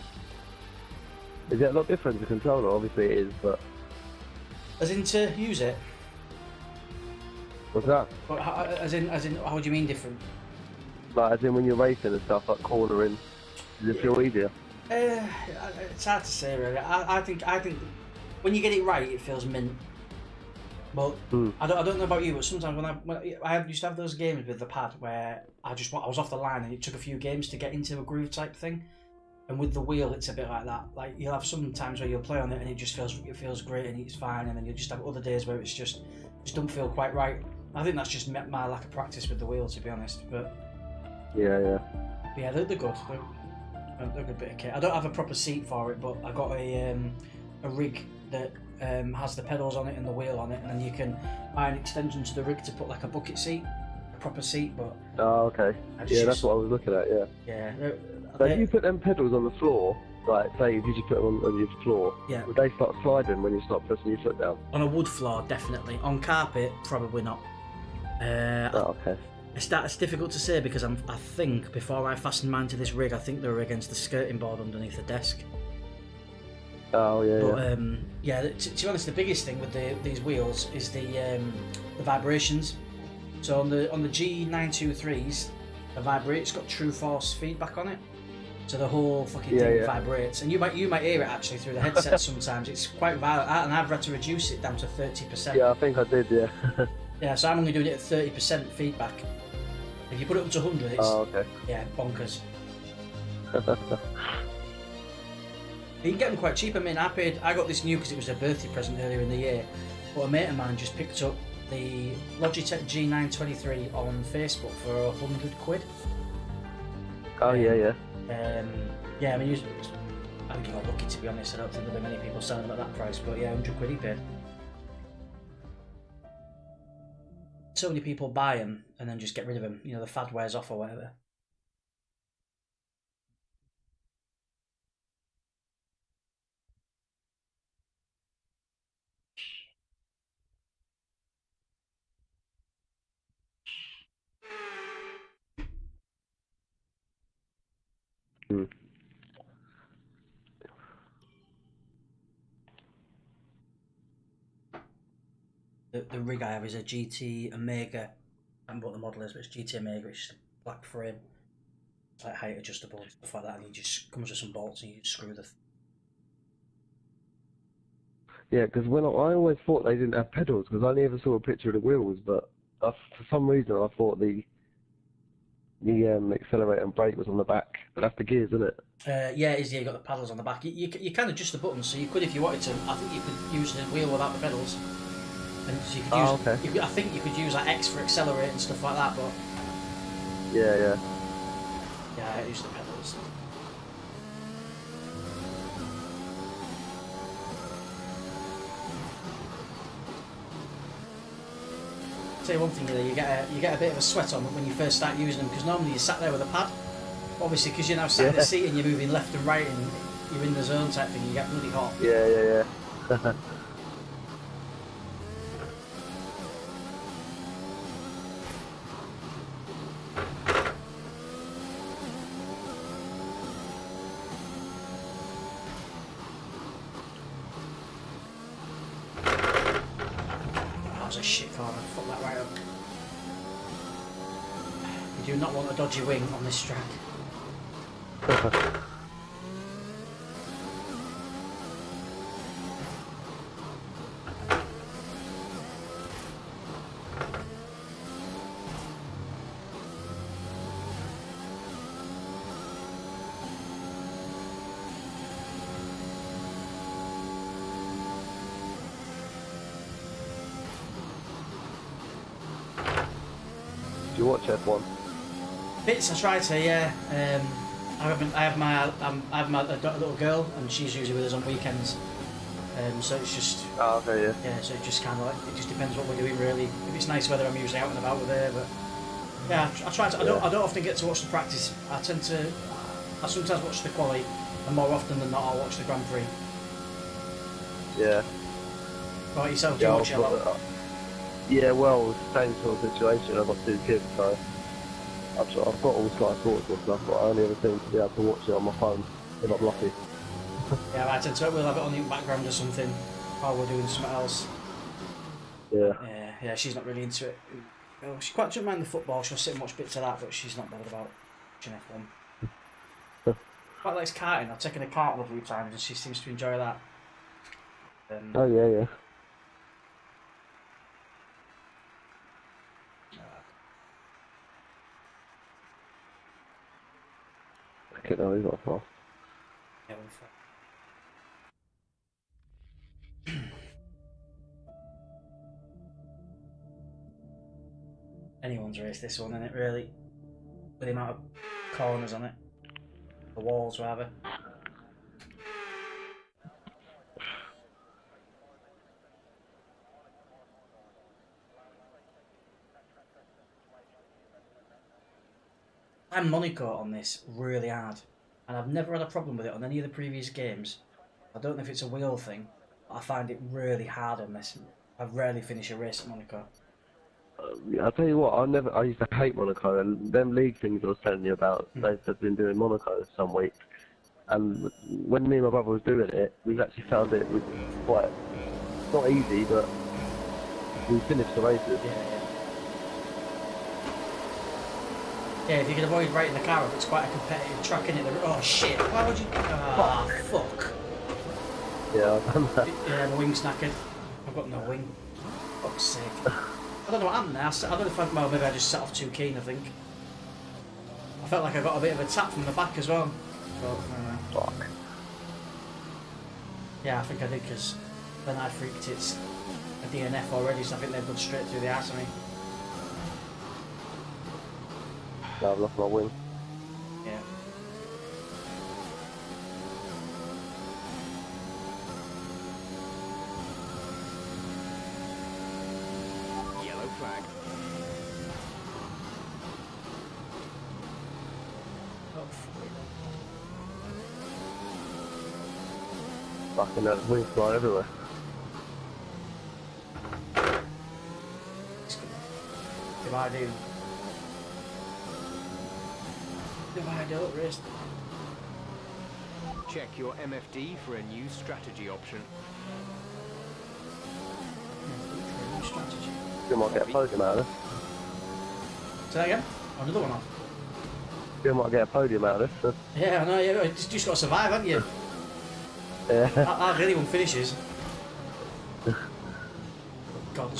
is it a lot different to controller? Obviously it is, but as in to use it. What's that? But as in, how do you mean different? Like as in when you're racing and stuff, like cornering, does it feel easier? It's hard to say really. I think when you get it right, it feels mint. But I don't know about you, but sometimes when I used to have those games with the pad where I was off the line and it took a few games to get into a groove type thing. And with the wheel, it's a bit like that. Like you'll have some times where you'll play on it and it feels great and it's fine, and then you'll just have other days where it's just don't feel quite right. I think that's just my lack of practice with the wheel, to be honest. But yeah, they're good. They're a good bit of kit. I don't have a proper seat for it, but I got a rig that has the pedals on it and the wheel on it, and then you can buy an extension to the rig to put like a bucket seat, a proper seat. But okay. Yeah, that's what I was looking at. Yeah. So if you put them pedals on the floor, like say if you just put them on your floor, would they start sliding when you start pressing your foot down? On a wood floor, definitely. On carpet, probably not. Okay. It's difficult to say because I think before I fastened mine to this rig, I think they were against the skirting board underneath the desk. Oh yeah. But to be honest, the biggest thing with these wheels is the vibrations. So on the G923s, the vibrate's got true force feedback on it. So the whole fucking thing vibrates, and you might hear it actually through the headset sometimes. It's quite violent, and I've had to reduce it down to 30%. Yeah, I think I did. Yeah. Yeah, so I'm only doing it at 30% feedback. If you put it up to 100, it's bonkers. You can get them quite cheap. I mean, I got this new because it was a birthday present earlier in the year, but a mate of mine just picked up the Logitech G923 on Facebook for 100 quid. Oh yeah. I mean, I think he got lucky, to be honest. I don't think there'll be many people selling them at that price, but yeah, 100 quid he paid. So many people buy them and then just get rid of them. You know, the fad wears off or whatever. The rig I have is a GT Omega. I haven't bought the model is, but it's GT Omega. It's just a black frame. It's like height adjustable and stuff like that. And it just comes with some bolts and you just screw the. Yeah, because when I always thought they didn't have pedals because I never saw a picture of the wheels, but for some reason I thought the accelerator and brake was on the back, but that's the gears, isn't it? Yeah, it is. Yeah, you got the paddles on the back. You can adjust the buttons, so you could, if you wanted to. I think you could use the wheel without the pedals. And so you could use, I think you could use like X for accelerate and stuff like that, but yeah, I use the pedals. Tell you one thing, you get a bit of a sweat on when you first start using them because normally you sat there with a pad. Obviously, because you're now sat in the seat and you're moving left and right and you're in the zone type thing, you get bloody hot. Yeah. A shit car, I'd fuck that right up. You do not want a dodgy wing on this track. you watch F1? Bits, I try to, yeah. I have my little girl, and she's usually with us on weekends. So it's just, Oh, okay, yeah. yeah. So it just kind of like, it just depends what we're doing really. If it's nice weather, I'm usually out and about with her. But yeah, I try to. I don't often get to watch the practice. I sometimes watch the quali, and more often than not, I'll watch the Grand Prix. Yeah. What about yourself? Do you watch it a lot? Yeah, well, it's the same sort of situation. I've got 2 kids, so I've got all Sky Sports and stuff, but I only ever seem to be able to watch it on my phone if I'm lucky. Yeah, I tend to. We'll have it on the background or something while we're doing something else. Yeah. Yeah, she's not really into it. Well, she quite doesn't mind the football. She'll sit and watch bits of that, but she's not bothered about watching F1. Quite likes karting. I've taken her karting a few times, and she seems to enjoy that. Oh, yeah, yeah. Okay, no, he's not far. Yeah, anyone's race, this one, isn't it, really? With the amount of corners on it. The walls, rather. I'm Monaco on this really hard, and I've never had a problem with it on any of the previous games. I don't know if it's a wheel thing, but I find it really hard on this. I rarely finish a race at Monaco. I'll tell you what, I used to hate Monaco, and them league things I was telling you about, they've been doing Monaco some weeks. And when me and my brother was doing it, we've actually found it was quite, not easy, but we finished the races. Yeah, if you can avoid right in the car, if it's quite a competitive track, in it. Oh shit! Why would you? Ah, fuck. Yeah, I've done that. Yeah, my wing's knackered. I've got no wing. Fuck's sake. I don't know what happened there. I don't know if well, maybe I just set off too keen. I think. I felt like I got a bit of a tap from the back as well. But, Fuck. yeah, I think I did because then I freaked it's a DNF already, so I think they've gone straight through the arse of me. No, I've lost my wing. Yeah. Yellow flag. Oh, Fucking hell, wings fly everywhere. if I do. If I don't race. Check your MFD for a new strategy option. Strategy. You might get a podium out of this. Say that again? Oh, another one off. You might get a podium out of this. Yeah, I know, yeah, you just got to survive, haven't you? Yeah. That really one finishes. God,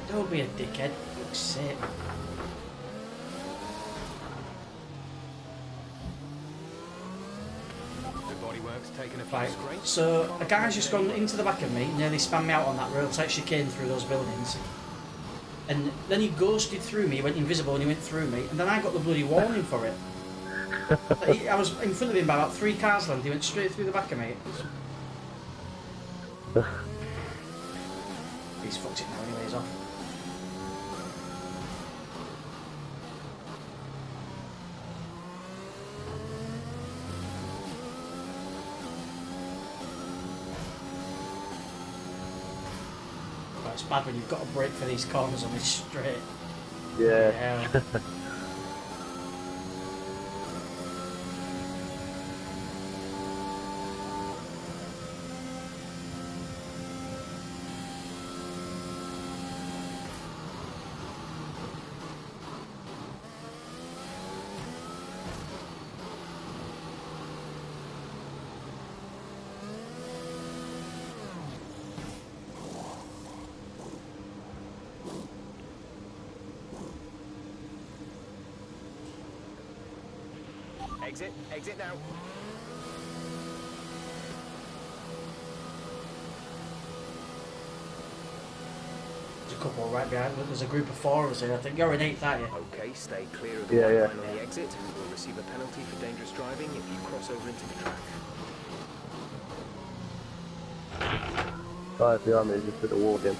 don't be a dickhead, for fuck's sake. The bodywork's taken a few Right, scrapes. so a guy's just gone into the back of me, nearly spammed me out on that real tight chicane through those buildings. And then he ghosted through me, he went invisible and he went through me, and then I got the bloody warning for it. I was in front of him by about 3 cars length, he went straight through the back of me. He's fucked it now anyway, he's off. It's bad when you've got to brake for these corners on this straight. Yeah. Exit now. There's a couple right behind. There's a group of 4 of us here. I think you're in 8th, aren't you? Okay, stay clear of the Yeah, white yeah. line on the exit. You'll receive a penalty for dangerous driving if you cross over into the track. Guys behind me just did a wall again.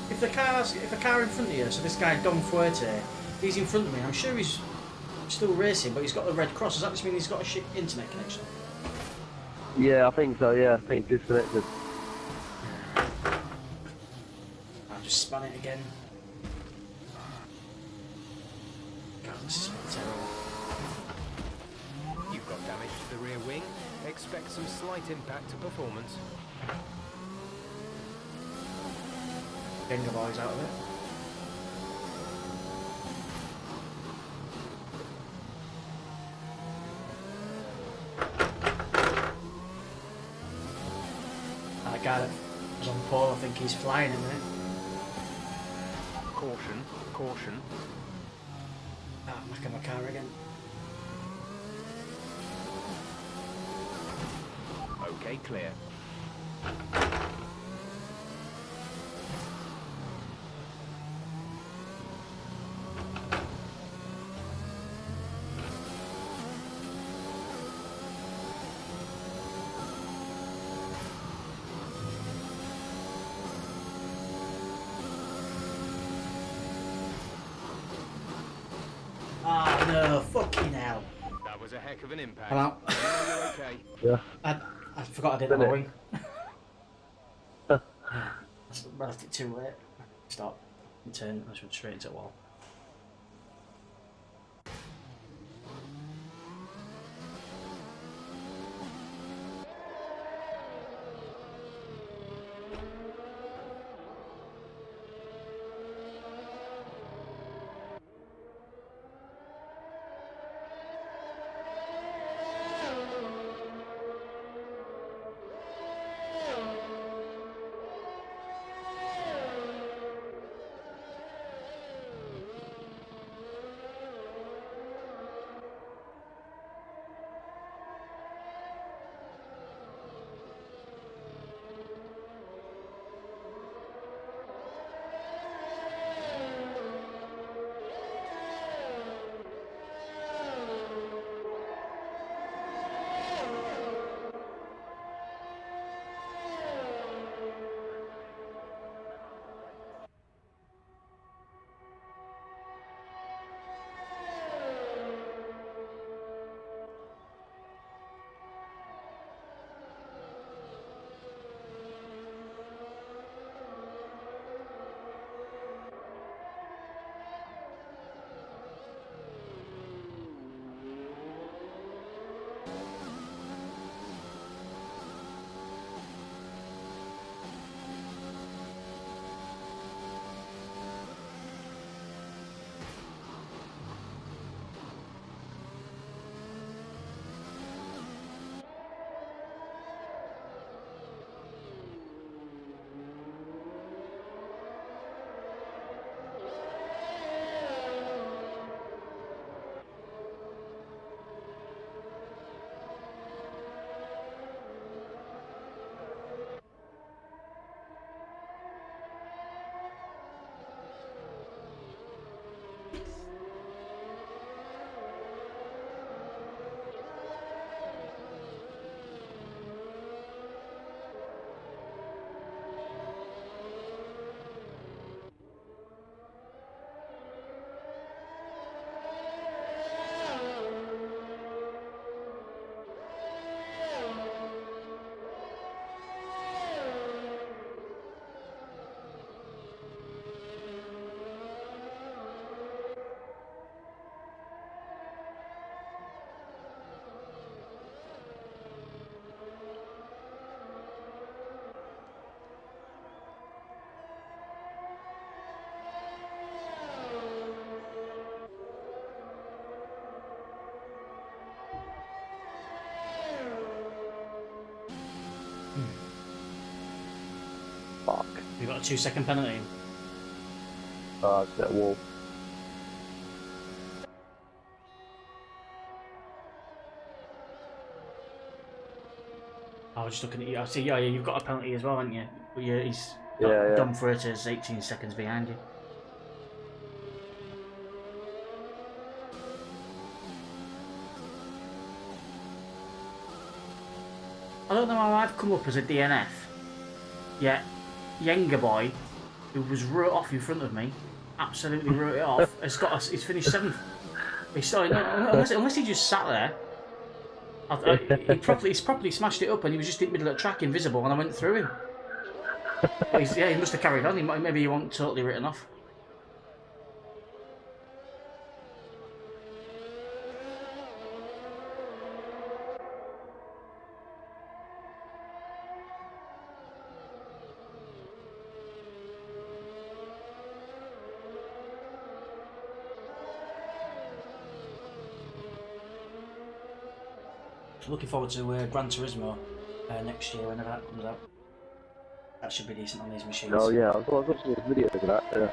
If a car in front of you, so this guy Don Fuerte, he's in front of me. I'm sure he's still racing, but he's got the red cross. Does that just mean he's got a shit internet connection? Yeah, I think so, yeah. I think disconnected. I've just spun it again. God, this is terrible. You've got damage to the rear wing. Expect some slight impact to performance. Jenga boys out of it. That guy that was on pole, I think he's flying in a minute. Caution, caution. Ah, back in my car again. Okay, clear. Ah, no, fucking hell. That was a heck of an impact. I'm out. You're okay. Yeah. I forgot I didn't Didn't have a it? wing. I left it too late. Stop. And turn. I just went straight into the wall. Fuck. You got a 2-second penalty. It's that wall. I was just looking at you. I see. Yeah, you've got a penalty as well, haven't you? But he's Yeah, yeah. done for it as 18 seconds behind you. I don't know how I've come up as a DNF. Yeah, younger boy, who was wrote off in front of me, absolutely wrote it off. He's finished 7th. Unless he just sat there. He's properly smashed it up, and he was just in the middle of the track, invisible, and I went through him. But he must have carried on. Maybe he wasn't totally written off. Looking forward to Gran Turismo next year, whenever that comes out. That should be decent on these machines. Oh yeah, I've got some videos of that. Yeah.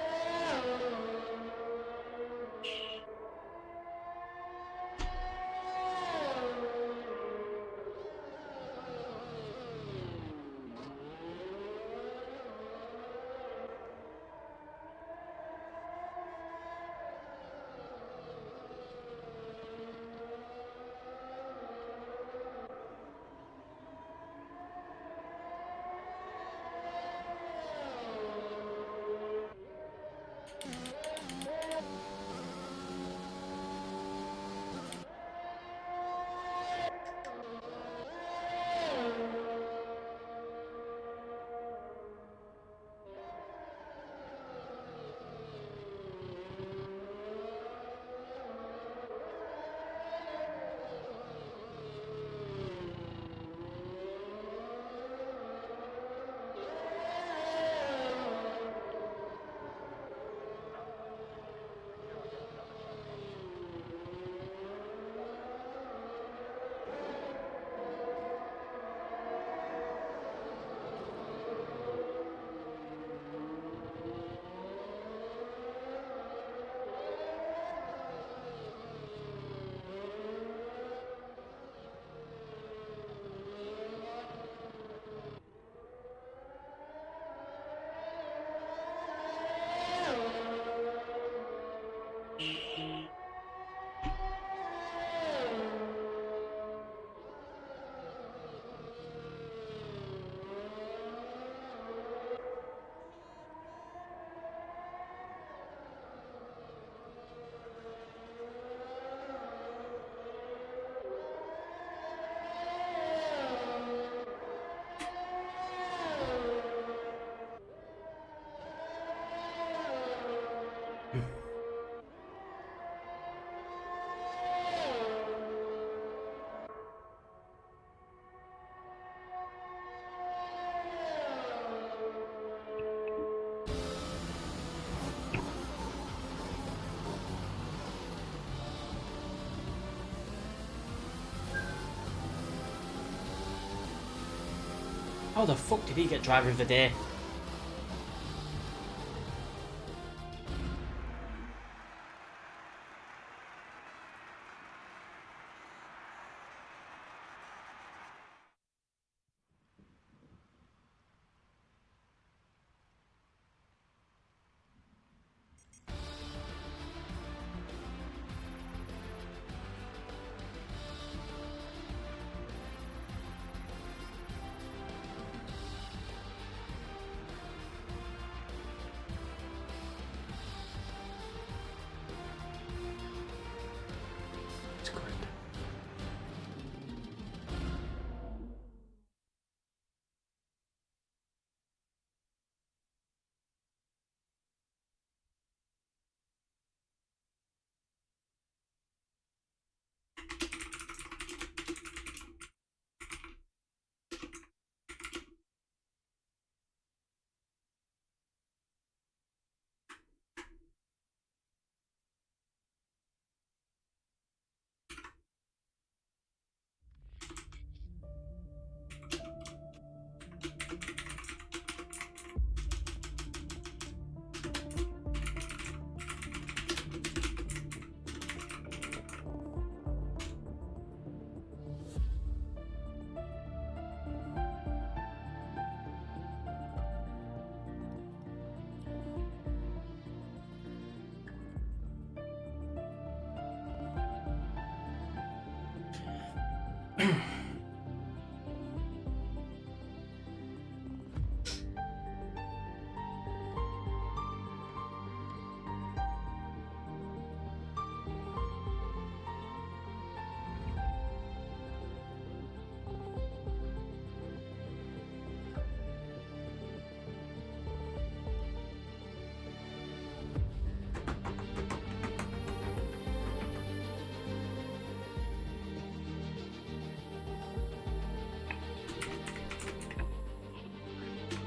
How the fuck did he get driver of the day?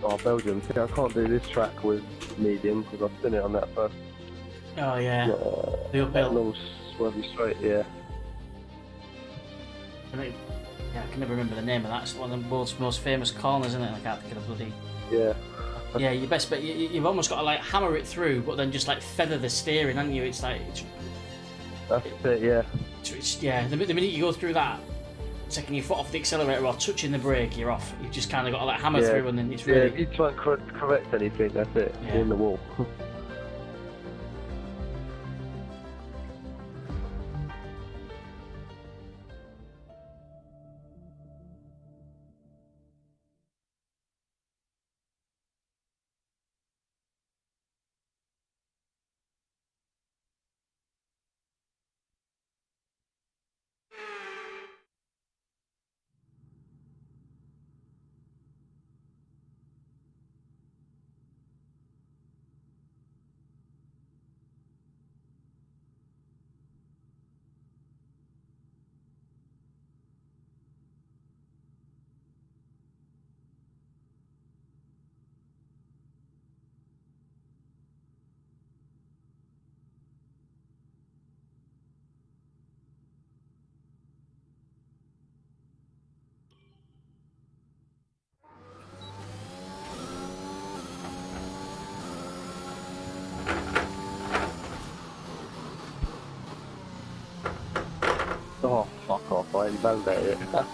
Oh, Belgium. See, I can't do this track with medium because I've done it on that first Oh yeah, the that uphill. long swervy straight. Yeah. Yeah, I can never remember the name of that. It's one of the world's most famous corners, isn't it? I can't think of the bloody. Yeah. Yeah, you best bet you've almost got to like hammer it through, but then just like feather the steering, haven't you? It's like That's it. Yeah. yeah. The minute you go through that, taking your foot off the accelerator or touching the brake, you're off. You've just kind of got to like hammer Yeah. through, and then it's Yeah. really. If you try and correct anything, that's it. Yeah. You're in the wall. Oh, fuck off. I invalidated it.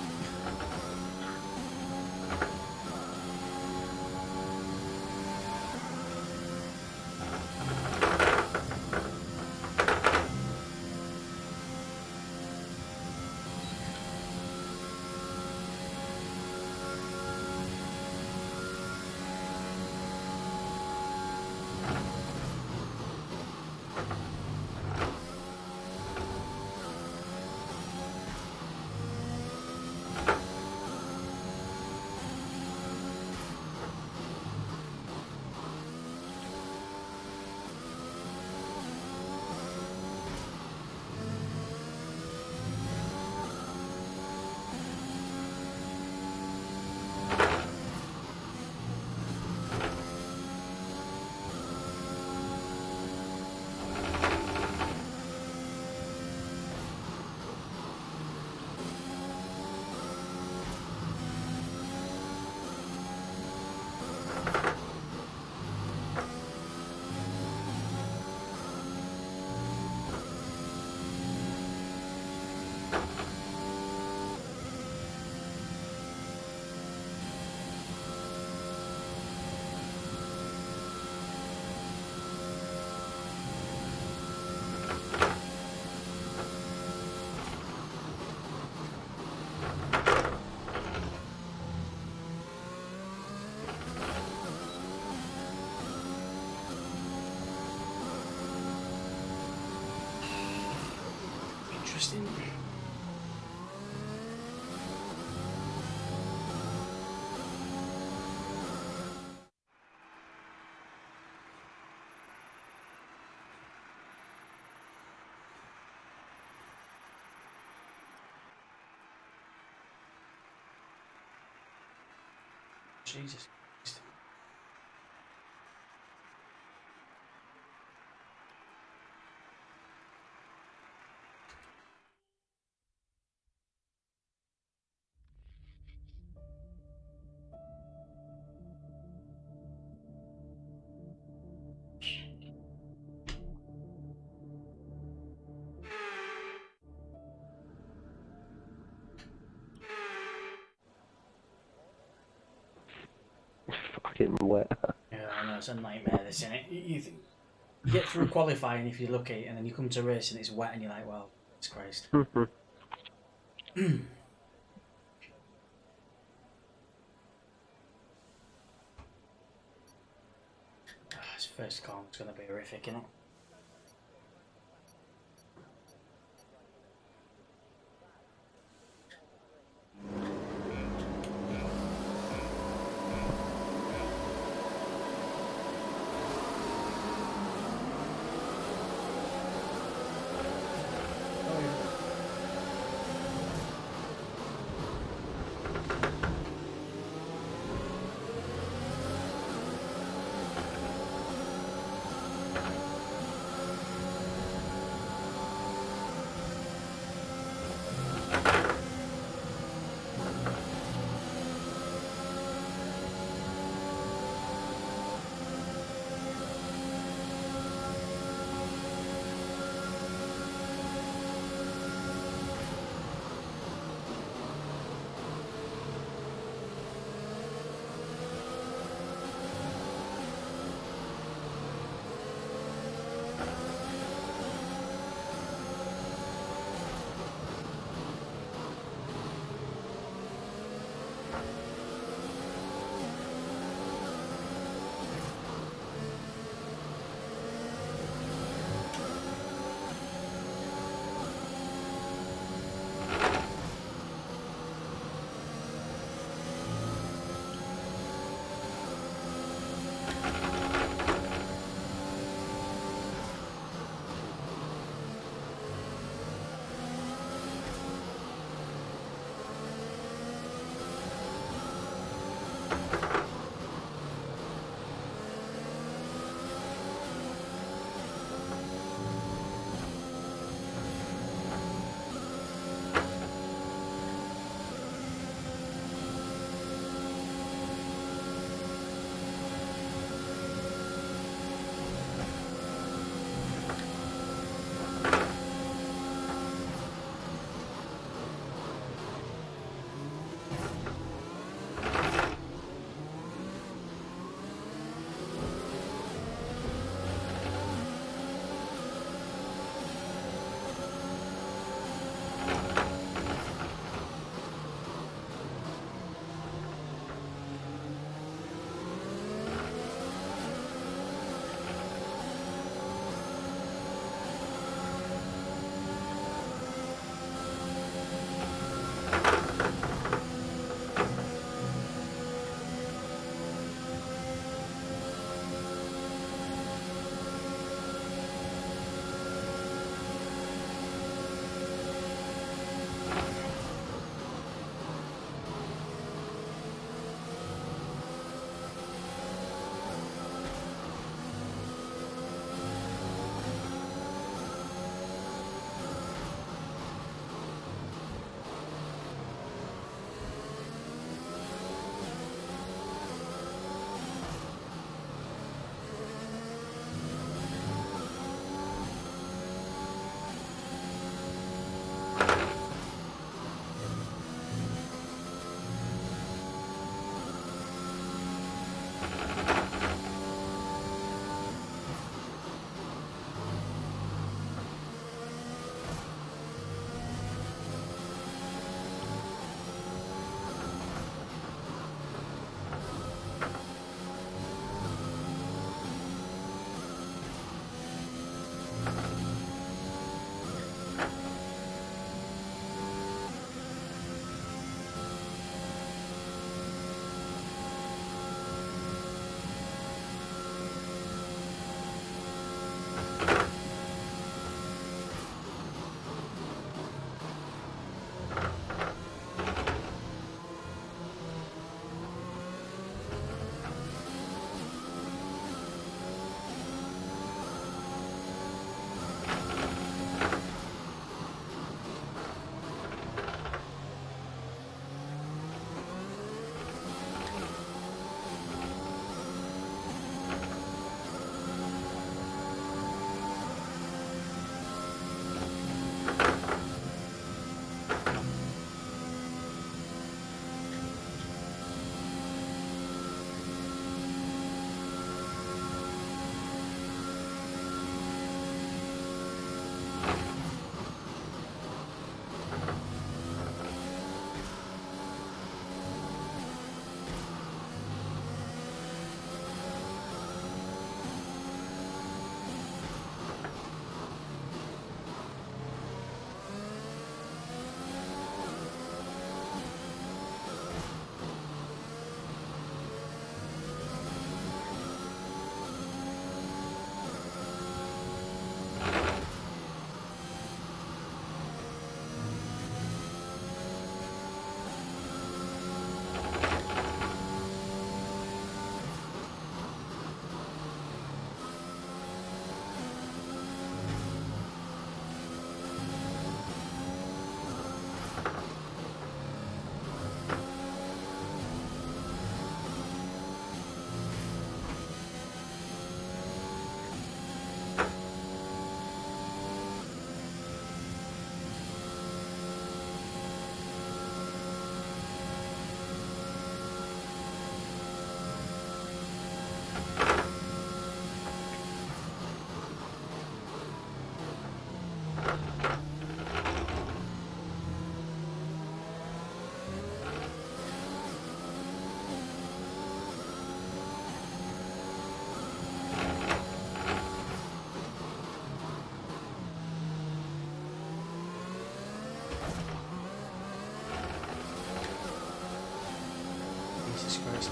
Interesting. Jesus. Fucking wet. Yeah, I know, it's a nightmare, this, isn't it? You get through qualifying if you're lucky, and then you come to race and it's wet, and you're like, well, it's Christ. first corner's going to be horrific, isn't it?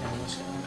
next game. Let's get on.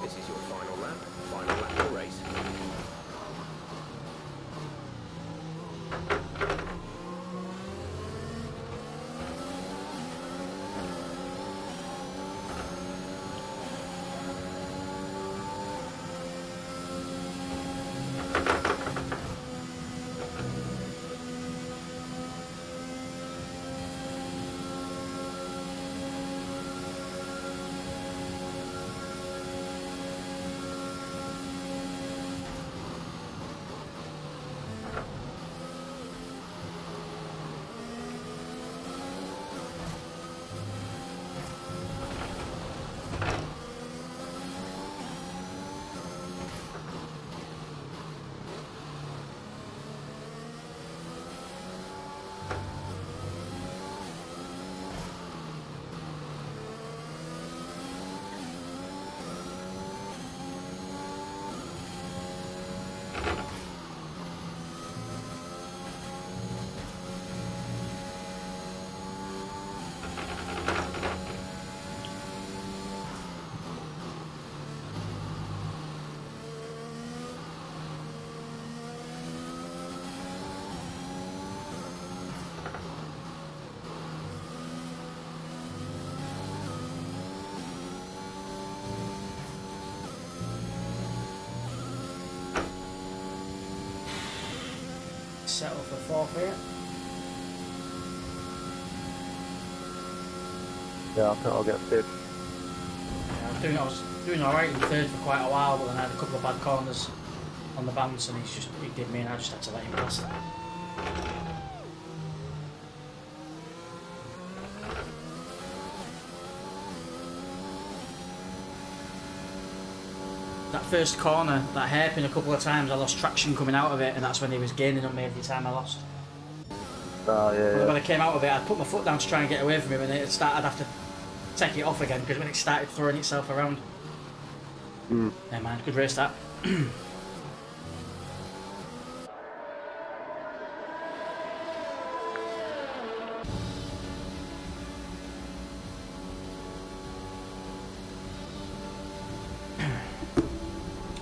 This is your final lap of the race. Settle for fourth here. Yeah, I think I'll get fifth. Yeah, I was doing alright in third for quite a while, but then I had a couple of bad corners on the bounce and he did me and I just had to let him pass. That first corner, that hairpin a couple of times, I lost traction coming out of it, and that's when he was gaining on me every time I lost. Oh, yeah, When I came out of it, I put my foot down to try and get away from him, and it started, I'd have to take it off again, because when it started throwing itself around. Never mind, good race that.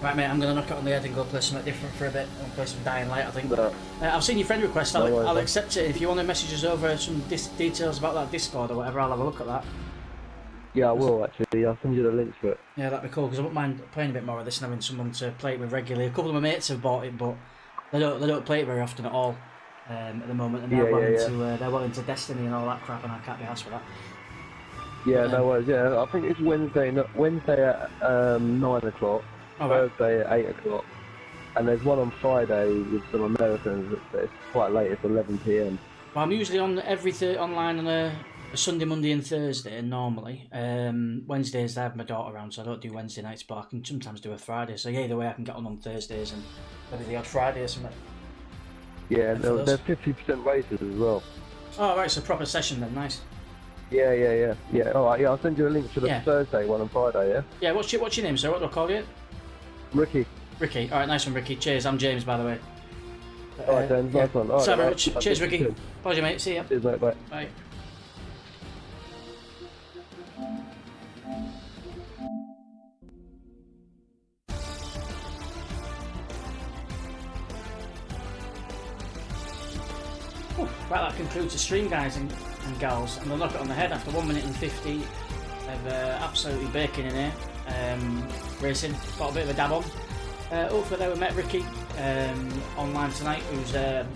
Right, mate, I'm going to knock it on the head and go play something different for a bit. I'll play some Dying Light, I think. I've seen your friend request. I'll accept it. If you want to message us over some details about that Discord or whatever, I'll have a look at that. Yeah, I will actually. I'll send you the links for it. Yeah, that'd be cool, because I wouldn't mind playing a bit more of this and having someone to play it with regularly. A couple of my mates have bought it, but they don't play it very often at all at the moment, and they're well into Destiny and all that crap, and I can't be asked for that. Yeah, no worries. Yeah, I think it's Wednesday at 9 o'clock. Thursday at 8 o'clock, and there's one on Friday with some Americans, but it's quite late, it's 11 PM. Well, I'm usually on online on a Sunday, Monday, and Thursday normally. Wednesdays I have my daughter around, so I don't do Wednesday nights, but I can sometimes do a Friday. So yeah, either way I can get on Thursdays and maybe the odd Friday or something. Yeah, and they're 50% races as well. Oh right, so proper session then, nice. Yeah. Alright, yeah, I'll send you a link to the Thursday one and Friday, yeah? Yeah, what's your name, sir? What do I call you? Ricky. Ricky. Alright, nice one, Ricky. Cheers, I'm James, by the way. Alright, James, nice one. Alright, Sorry, mate. Rich. Cheers, Ricky. Pleasure, mate. See ya. Cheers, mate. Bye. Bye. Right, that concludes the stream, guys and gals. I'm going to knock it on the head after 1 minute and 50 of absolutely baking in here. Racing, got a bit of a dab on. Hopefully there we met Ricky online tonight, who's going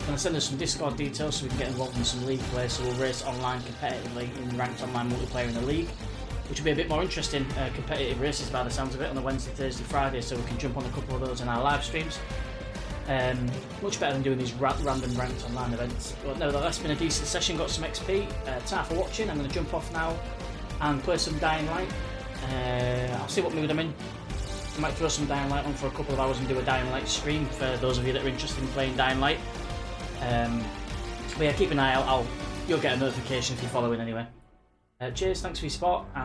to send us some Discord details so we can get involved in some league play, so we'll race online competitively in ranked online multiplayer in the league, which will be a bit more interesting, competitive races by the sounds of it, on the Wednesday, Thursday, Friday, so we can jump on a couple of those in our live streams. Much better than doing these random ranked online events. But nevertheless, it's been a decent session, got some XP. Ta for watching. I'm going to jump off now and play some Dying Light. I'll see what mood I'm in. I might throw some Dying Light on for a couple of hours and do a Dying Light stream for those of you that are interested in playing Dying Light. But yeah, keep an eye out. You'll get a notification if you're following anyway. Cheers, thanks for your support, and